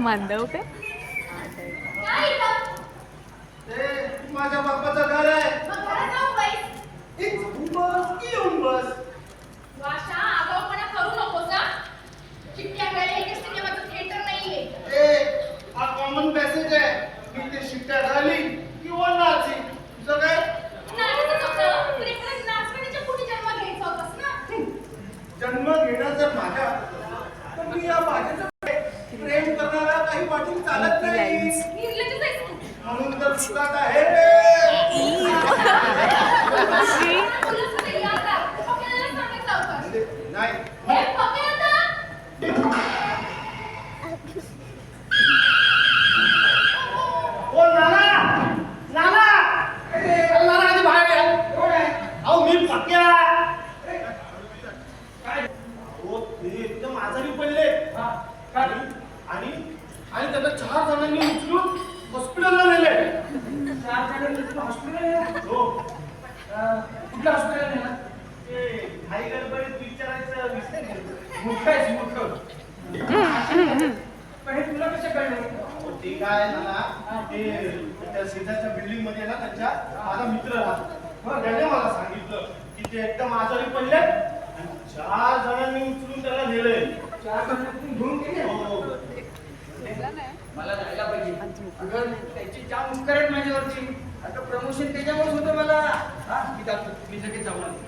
मांडव काय. काय इथं? ते माझ्या बाप्पाचं घर आहे. मग घरात जाऊन बैस. येऊन बस की येऊन बस. वाशा आगाऊपणा करू नकोस हा. चिठ्ठ्या वेळेला इथे सिनेमाचं थिएटर नाहीये. हा कॉमन पॅसेज आहे. मी ते शिट्ट्या घाली किंवा नाची. तुझं काय? नानीचं चुकलं. तुला इकडे नाचणीच्या कुठे जन्म घ्यायचा होतास ना? जन्म घेणं जर माझ्या तर मी या माझ्याचं प्रेम करणारा काही पाटील चालत नाही. निर्लज्जच आहेस तू. म्हणून तर चुकात आहे. तुला सुद्धा याद राख. पप्पाला सांगितलं होतं. नाही हे पप्पा आता. ते एकदम आजारी पडले हा, काय? आणि आणि त्यांना 4 जणांनी उचलून हॉस्पिटलला नेले. 4 जणांनी हॉस्पिटल हो. कुठल्या हॉस्पिटल नेला? ते घाई गडबडीत विचारायचं विसरले. मूर्ख आहेस, मूर्ख. पण हे तुला कसं कळलं? ते काय ना ते त्या शेजारच्या बिल्डिंग मध्ये ना त्यांच्या माझा मित्र राहतो. त्याने मला सांगितलं की ते एकदम आजारी पडले आणि 4 जणांनी उचलून त्याला नेले. 4 जणांनी घेऊन गेले. हो. मला जायला पाहिजे. अगं, त्याची जाम उपकार आहेत माझ्यावरची. आता प्रमोशन त्याच्यामुळेच होतं मला. हा, मी जातो. मी लगेच जाऊन आलो.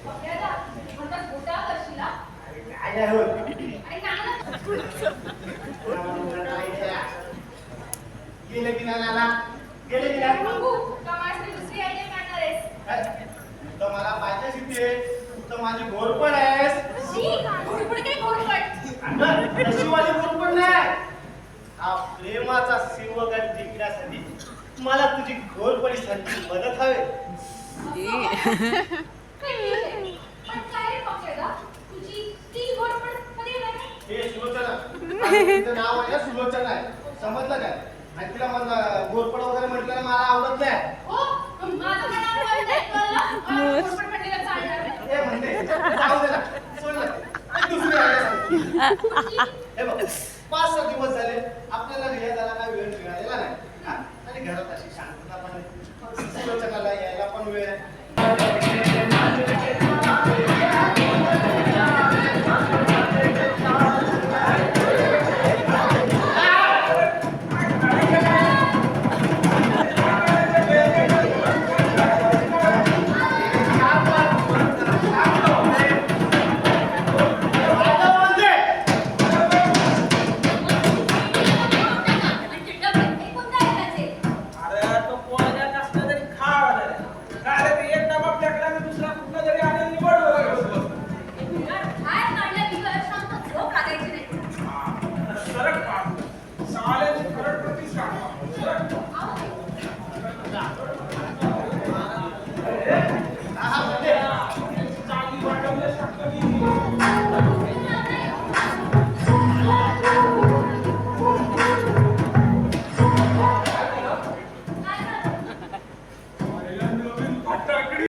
बघायला म्हणतात गोटा करशीला काय नाही होत. आणि नाना गेले की नाही नाना? गेले की नाही? बघू का माझी दुसरी आयडिया काढणार आहेस काय? तू तर मला पाहिजेच इथे. तू तर माझी घोरपड आहेस. शी घोरपड काय घोरपड अगं, नशिबाची घोरपड नाही. हा प्रेमाचा शिवगड जिंकण्यासाठी मला तुझी घोरपडीसाठी मदत हवी. पण काय रे पक्षाला तुझी ती घोरपड कधी नाही हे सुलोचना. तिचं नाव आहे ना सुलोचना आहे. समजलं काय? आणि तिला मला घोरपड वगैरे म्हटलं मला आवडत नाही. हो माझं काय नाव आहे कळलं घोरपड म्हटलेलं चालणार नाही. हे म्हणते जाऊ दे ना. सोडलं. आणि दुसरी आयडिया सांगतो. हे बघ 5-6 दिवस झाले आपल्याला रियाजाला काय वेळ मिळालेला नाही. हा? आणि घरात अशी शांतता पण आहे. सुलोचनाला यायला पण वेळ आहे. अरे तो पोळ्यात असला तरी खावा जरा. काय रे, ते एक डबा फेकला आणि दुसरा कुठला तरी आणून निवड बघ. सरक पाहतो. साल्याची करोडपतीच काढतो. सरक. हा, म्हणजे चांगली वाटवल्यासारखं मी. पहिला नवीन फटाकडी.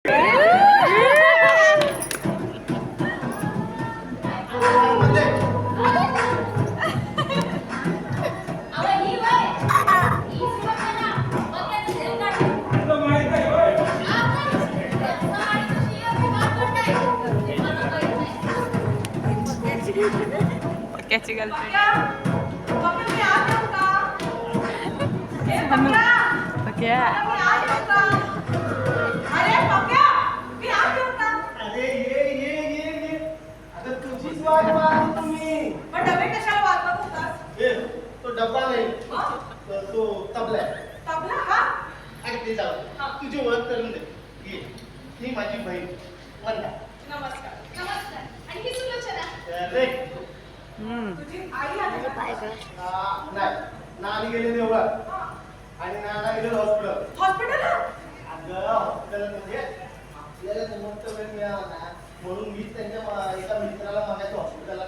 म्हणजे तुला माहित आहे होय? पक्याची गर्लफ्रेंड. पक्या, मी आत येऊ का? ए, पक्या, पक्या. मी आत येऊ का? अरे पक्या, मी आत येऊ का? अरे ये. आता तुझीच वाट पाहतो तुम्ही. पण डबे कशाला वाजवत होतास? हे तो डब्बा नाही. हं? तो तबला आहे. तबला हा? अरे ते जाऊ दे. तुझी ओळख करून दे. ये. ही माझी बहीण वंदा. नमस्कार. नमस्कार आणि ही सुलोचना अरे तुझी आई आहे का? नाही. नानी गेले देवळात आणि नाना गेले हॉस्पिटल. हॉस्पिटलला? अगं हॉस्पिटल म्हणजे आपल्याला निमंत्रण वेळ मिळाला ना म्हणून मी त्यांच्या एका मित्राला मागायचं हॉस्पिटलला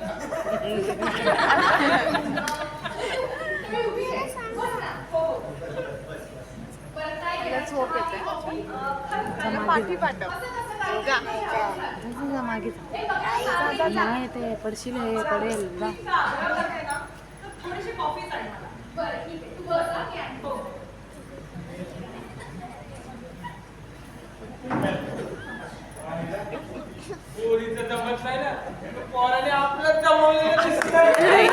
तुम्ही उभी आहे बस ना हो. परत काय केलं झोप येते. पाठी पाठव असं कसं काय मागे हे बघा नाही ते पडशील हे पडेल जा. इतका आग्रह करते ना, तर थोडीशी कॉफी चालेल मला. बरं ठीक आहे तू बस हा मी आणतो. पोरीचं जमत नाही ना. पोराने आपलं जमवलेलं दिसतंय.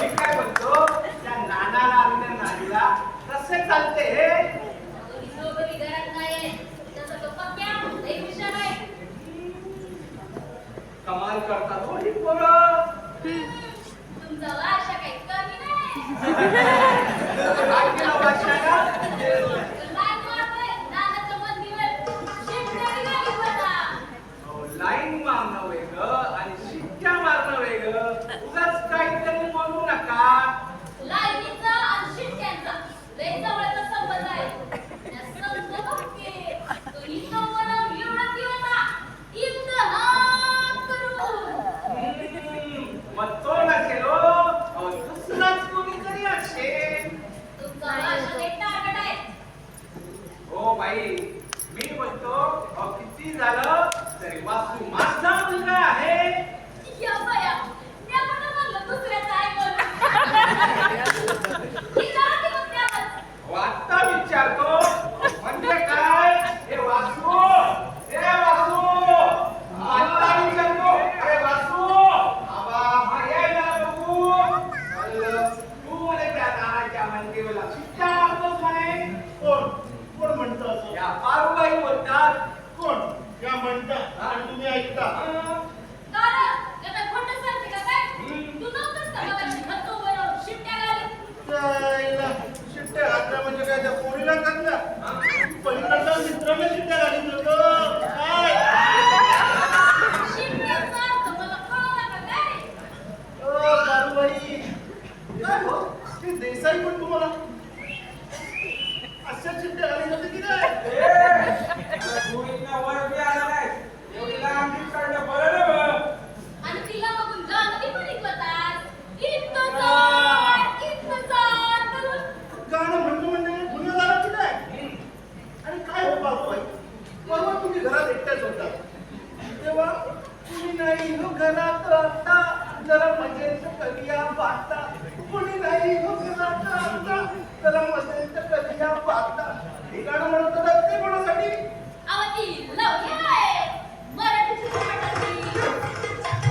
मी काय म्हणतो त्या नानाला आणि त्या नानीला कसे चालते हे? दोघं घरात नाही तसं तो पक्या लई हुशार आहे. कमाल करतात हो ही पोरं. तुमचा वारसा काही कमी नाही. काय केलं वाटलं लाईन मारतोय नानाच्या मंदीवर शिंपणारी गाडी बघा. लाईन मारणं वेगळं आणि शिट्ट्या मारणं वेगळं. उगाच काहीतरी बोलू नका. लाईनीचा आणि शिट्ट्यांचा लई जवळचा संबंध आहे. त्या संबंध बघ की, तो ही संबंध एवढा की होता, इतकं म्हणता आणि तुम्ही ऐकता. शिट्ट्या घातल्या म्हणजे काय त्या पोरीला घातल्या पलीकडल्या मित्राला शिट्ट्या घालीत होतो काय दारूबाई काय हो ते देसाई पण तुम्हाला अशा शिट्ट्या घालीत होते की नाही आणि तिला बघून गाणं पण ऐकवतात. गाणं म्हणतो म्हणजे गुन्हा झाला की नाही आणि काय हो बाबूबाई परवा तुम्ही घरात एकट्याच होता तेव्हा तुम्ही नाही हो घरात आता जरा मजेचं करिया पाहता कुणी नाही हो घरात आता जरा मजेचं करिया पाहता हे गाणं म्हणत होता ते कोणासाठी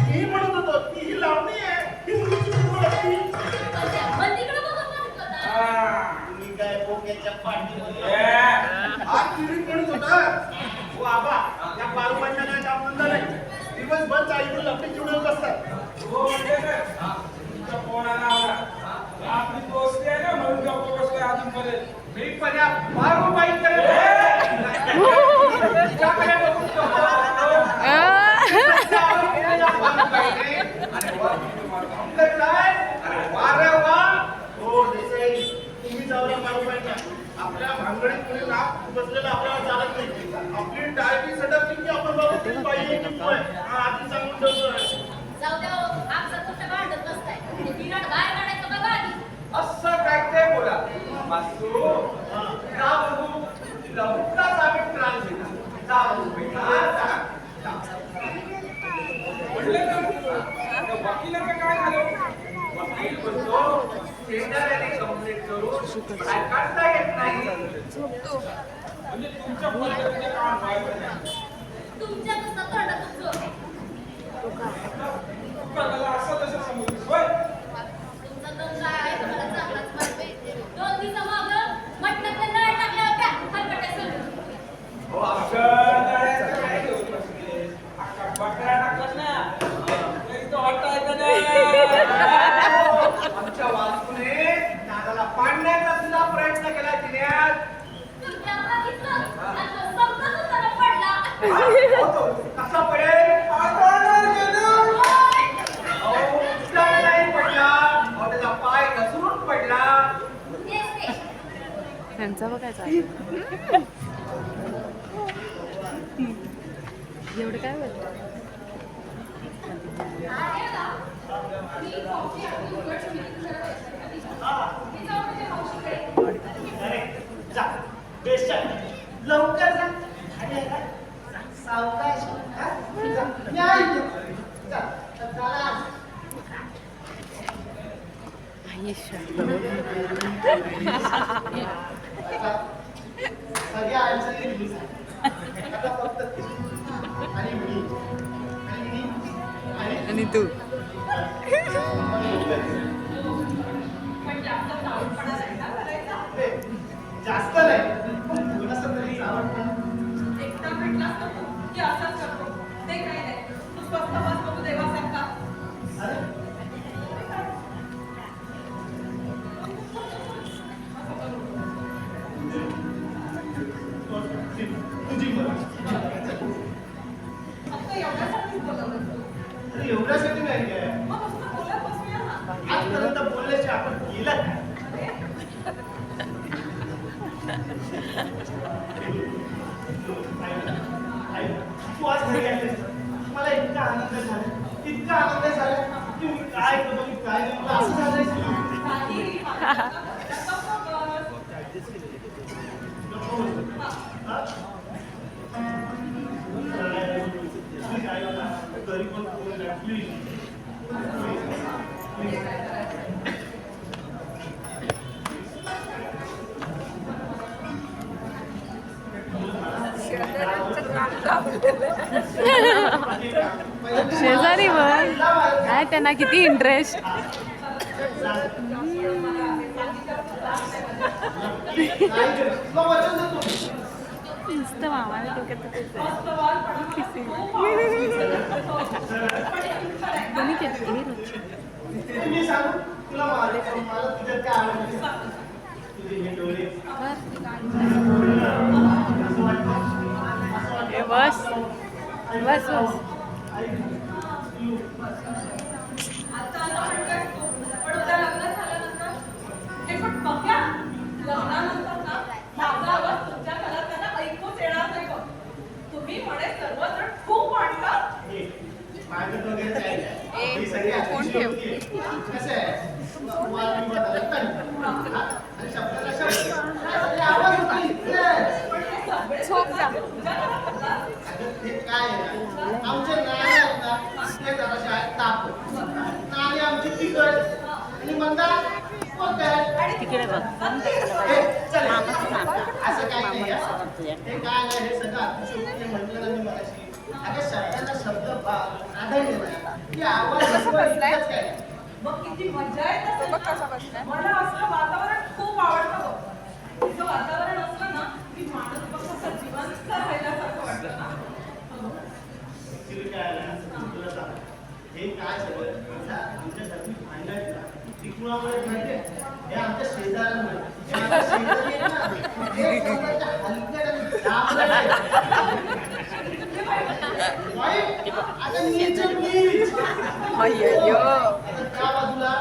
ही म्हणत होतो ती ही लावणी आहे ही मुलीची कुरवडी. तुम्ही काय बोक्याच्या पाठीमध्ये हा किरीट म्हणत होता हो आबा या बालपणच्या काय संबंध नाही दिवसभर चाळीकडून लपडी चिवडत असतात. आपली दोस्ती आहे ना म्हणून गप्प बसलोय अजूनपर्यंत. मी पण या बाळूबाईकडे तिच्याकडे बघून हो देसाई तुम्ही जाऊया बाळूबाईंना आपल्या भांगडीत कोणी नाक बसलेलं आपल्याला चालत नाही. आपली डायबी सटकली की आपण बघतो पाहिजे निघतोय हा आधी सांगून ठेवतोय. असं काय ते बोला वासू जा बघू लवकरच आम्ही त्रास देणार जा बघू बेटा जा. म्हणलं ना, त्या वकिलाचं काय झालं? वकील बोलतो शेजाऱ्याने कंप्लेंट करून काय काढता येत नाही. म्हणजे तुमच्या पद्धतीने काम व्हायचं नाही. प्रकाला असं तसं समजून होय. हो अगं, नळ्याचं काय घेऊन बसले? अख्खा बकरा टाकलास ना? एक तो हटायचं नाही. आमच्या वासूने दादाला पाडण्याचा सुद्धा प्रयत्न केला तिने आज. कसा पडेल नाही पडला त्याचा पाय घसरून पडला. त्यांचा बघायचा एवढं काय बोलतो अरे जा बेस्ट लवकर जा अरे सावकाश हा? जा. या इथे. जा. चला. सगळ्या अडचणी दिली. आता फक्त ती. आणि मी आणि तू जास्त नाही पण थोडंसं तरी आवडतं. एकटा भेटलास तर तू की असाच करतो ते काही नाही तू स्वस्त बस बघू देवासारखा. अरे तुझी मर्जी. फक्त एवढ्यासाठीच बोलवलं तू. अरे एवढ्यासाठी नाही काय मग नुसतं बोलत बसूया ना. आजपर्यंत बोलल्याशी आपण केलं काय? तू आज घरी आलीस मला इतका आनंद झाला की मी काय करतो मी काय नाही मला असं झालंय काही गप्प बस. हा? तरी पण प्लीज शेजारी वर काय त्यांना किती इंटरेस्ट. नुसतं मामाला डोक्यात दुखायचं आहे. कोणी केलं हे रुची. मी सांगू तुला मला तुझ्यात काय आवडते तुझे हे डोळे बस बस बस. आता असं म्हणतात पण उद्या लग्न झाल्यानंतर हे पण बघा लग्नानंतर ना माझा आवाज तुमच्या घरात त्यांना ऐकूच येणार नाही बघ. तुम्ही म्हणे सर्वजण खूप वाटतात. मागत वगैरे काही नाही. ही सगळी अतिशय होती. कसं आहे वादविवाद आला तर आणि शब्दाला शब्द काय सगळे आवाज होती. पण हे सगळे तुमच्या घरात होतात. ते काय आहे ना आमचे नाणे आहेत ना ते जराशे आहेत ताप नाणे आमची तिखट आणि मंदा पकड तिकडे बघ. चल मामाचं नाव. असं काही नाही मामाला हा. समजतं या. हे काय नाही हे सगळं अतिशयोक्ती म्हटलं ना मी मगाशी अगं शब्दाला शब्द आदळले नाही की आवाज इतकंच काय मग किती मजा येत असेल. मला असलं वातावरण खूप आवडतं बघ. तिचं वातावरण असलं ना की माणूस फक्त असं जिवंत राहिल्यासारखं वाटतं ना. ऍक्च्युली काय आहे ना तुला सांग हे काय सगळं ना आमच्या घरची भांडणं आहेत ना ती कुणामुळे माहितीये हे आमच्या शेजाऱ्यांमुळे हे आमच्या शेजारी आहेत ना हे स्वतःच्या हलक्या आणि दाबल्या आहेत. बाई, आता नीच नीच. आता त्या बाजूला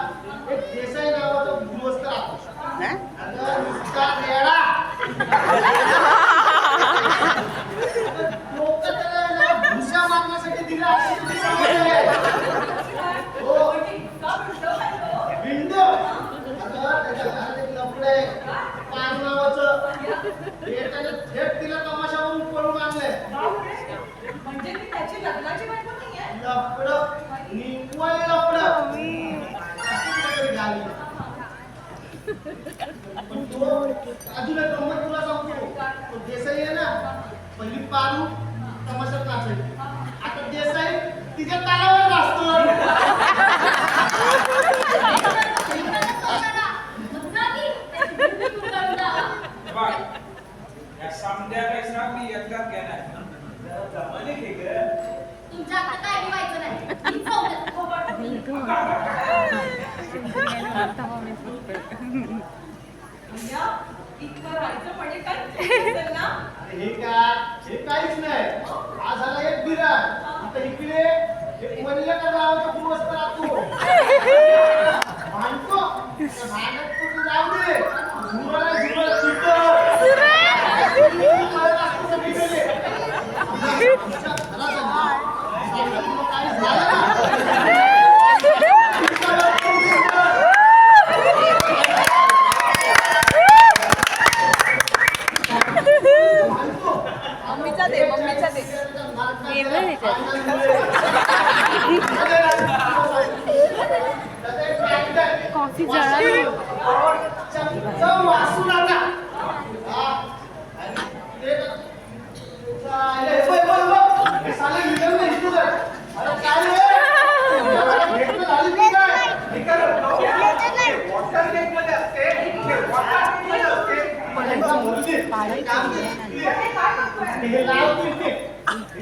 एक देसाई नावाचा गृहस्थ राहतो. अगं नुसता रेडा. लोक त्याला ना भुसा मारण्यासाठी दिला अशी तुझी समज आहे. हो विंडो अगं त्याच्या घरात एक लफडं आहे पान नावाचं हे त्याने थेट तिला तमाशावरून पळून आणलंय. म्हणजे ती त्याची लग्नाची बायको नाहीये. लफडं निव्वळ लफडं पण तो अजून एक गंमत तुला सांगतो तो देसाई आहे ना पहिली पारू तमाशात नाचायची आता देसाई तिच्या तालावर नाचतो. बघ, या समद्यापेक्षा मी एकदाच घेणार. जमाने घे ग. तुमच्या आता काय व्हायचं नाही. मी जाऊ दे. भैया, इतकं राहायचं म्हणजे काय असेल ना. हे काय हे काहीच नाही हा झाला एक बिराड आता इकडे एक म्हणलं का गावाचा गृहस्थ राहतो भांडतो त्या भांडत कुठं जाऊ दे झुरळा झुरळ सुटतो करत असतो सगळीकडे. आमच्या घरात आहे ना, तुला काही झालं ना मम्मीचा दे मम्मीचा दे. कॉफी जळाली. वाचून आता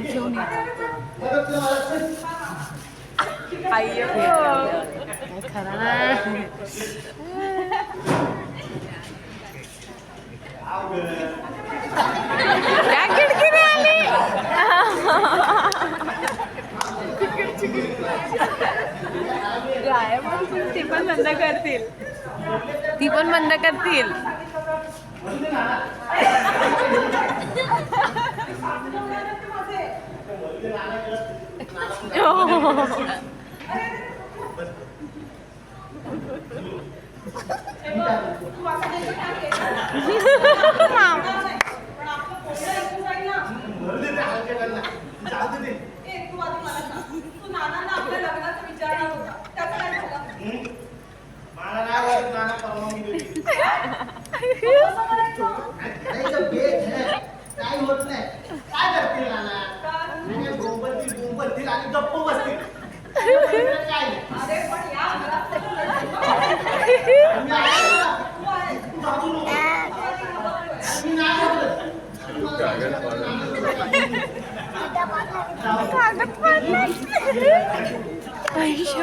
घेऊन ये. अय्यो. काय खरं नाही. त्या खिडकीने आली. ती पण बंद करतील. ती पण बंद करतील. तू असं नाही काय पण आपलं पोरं ऐकून जाईल ना. जाऊ दे ते. ए, तू आधी मला सांग. तू नानांना आपल्या लग्नाचा विचारणार होता. त्याचं काय झालं? मला नाही वाटत नाना परवा मी गेली. कसं करायचं? करायचं बेत आहे. काही होत नाही. काय करतील नाना? बोंबलतील आणि गप्प बसतील. काय नाही. अरे पण या घरात तरी मी आहे ना. तू आहे. तू बाजू नको. तू आधी घाबरतोय. मी नाही घाबरत. कागद पडला. पैसे.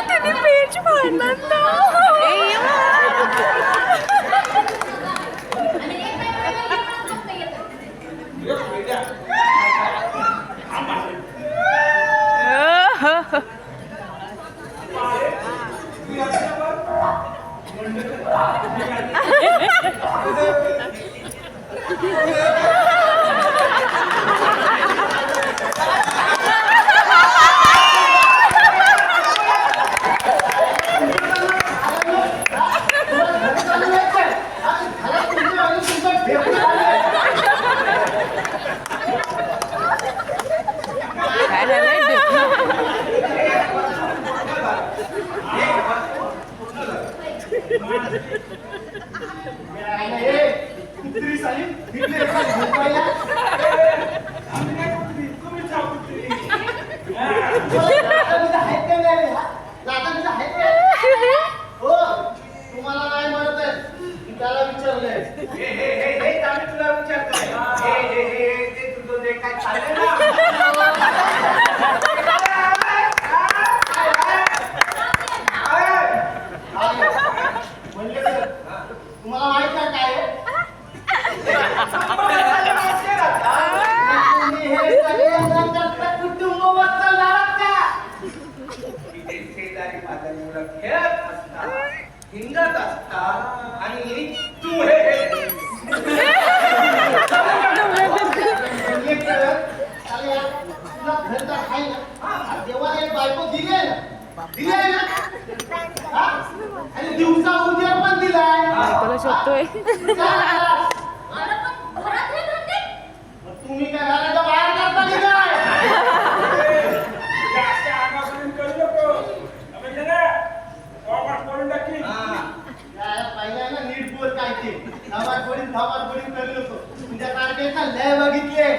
त्यांनी पेज फाडला ना. तुम्ही काय घराच्या बाहेर करता की काय? पहिल्या ना नीट बोल काय ते धाबाडबोडीत करू नको. तुमच्या तारखेचा लय बघितले.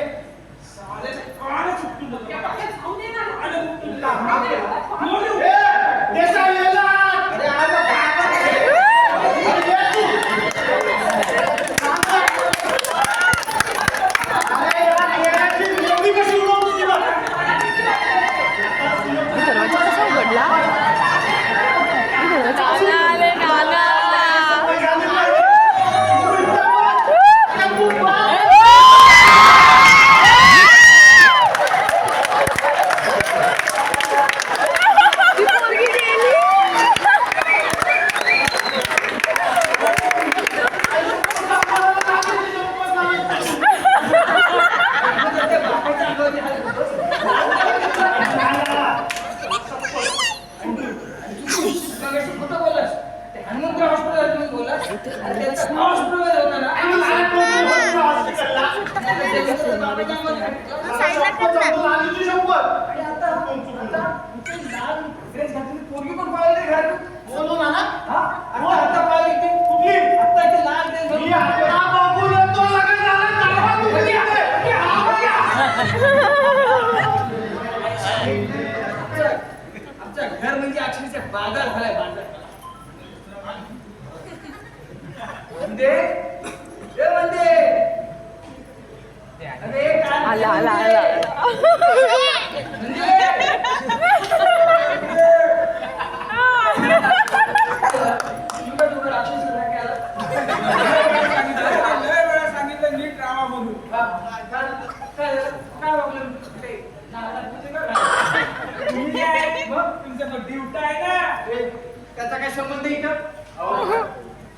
त्याचा काय संबंध इथं?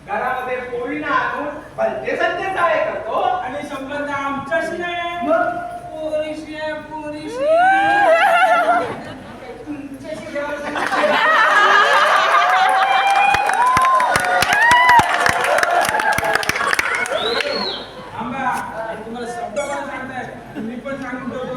घरामध्ये पोळी ना आणून भलते सत्य काय करतो आणि संबंध आमच्याशी नाही. मग पोरीशी आहे, पोरीशी. तुमच्याशी आंबा तुम्हाला शब्द पण सांगताय, मी पण सांगून ठेवतो.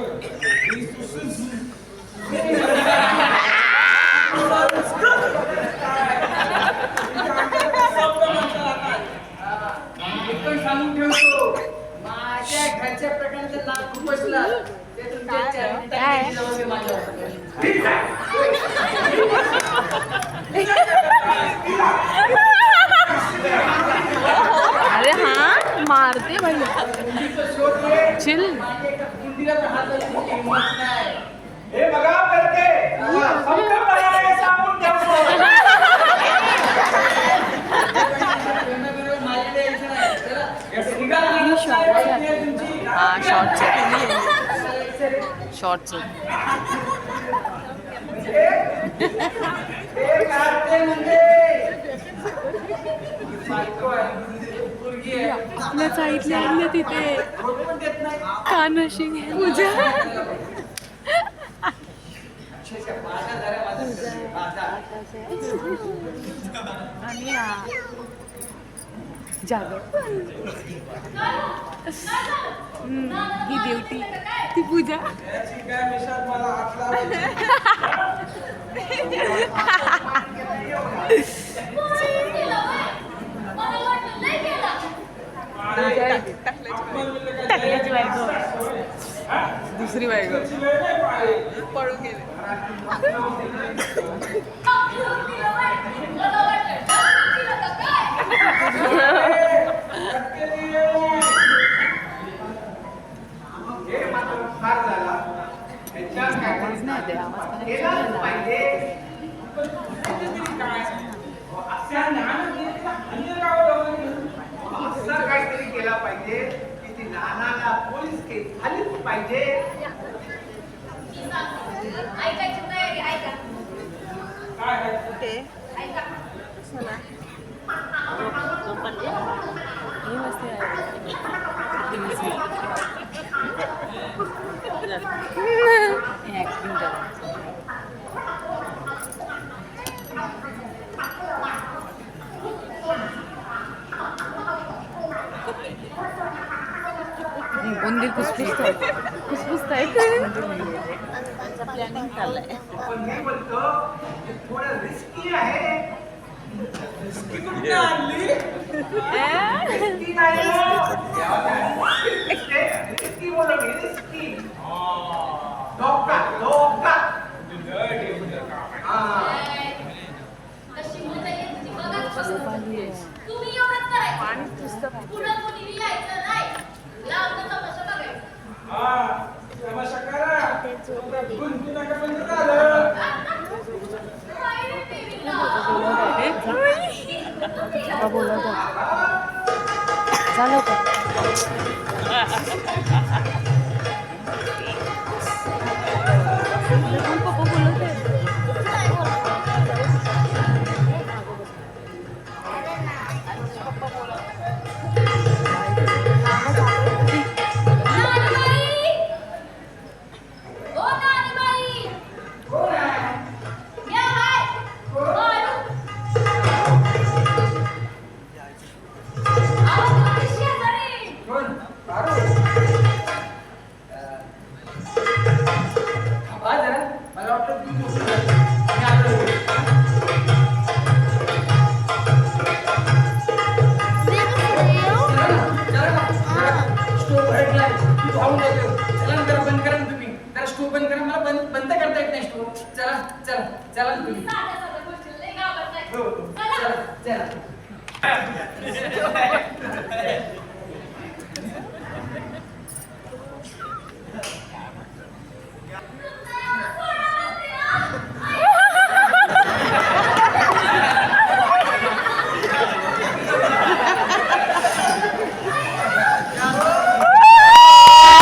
कुंडीचं शोध घे. चिल. माझ्या एका कुंडीला तर हात लावायची हिंमत नाही. हे बघा करते समजा मला सांगून ठेवतो. माझ्याकडे यायचं नाही. चला. हा शॉर्टच हे करते म्हणजे बायको आहे, पोरगी आहे. आपल्या साईडला आणले तिथे होत पण देत नाही. कानाशी पूजा माझा जरा माझा आणि जागर ही देवटी ती पूजा याची काय मिशात मला हात लावायची. मला वाटलं नाही केला. टाकल्याची बायको दुसरी बायको पळून गेले मला वाटलं हे मात्र फार झाला. ह्याच्यात आवाज नाही काहीतरी येते, आवाज केलाच पाहिजे. अशा ज्ञान अन्य गावाला असं काहीतरी केला पाहिजे की ती नानाला पोलीस केस झालीच पाहिजे. ऐकायची तयारी ऐका काय ऐका हे मस्त ऍक्टिंग करा उंदीर कुसकुसताय प्लॅनिंग चाललंय पण मी बोलतो हे थोडं रिस्की आहे. कुठे आणली? रिस्की नाही रिस्की बोललो मी रिस्की. धोका धोका. कशी मजा येते ती बघा. तुम्ही एवढंच करायचं. पुढं कोणी यायचं नाही. लावलं तमाशा बघायचा. हा, तमाशा करा. गुंतवणूक बंद झालं. झालं का पप्पा बोलत आहे मला वाटतं तू मी आलो. स्टोव भेटलाय तू धावून येतो. चला ना जरा बंद करा ना तुम्ही. जरा स्टोव बंद करा. मला बंद करता येत नाही स्टोव. चला चला चला ना तुम्ही. हो, चला चला.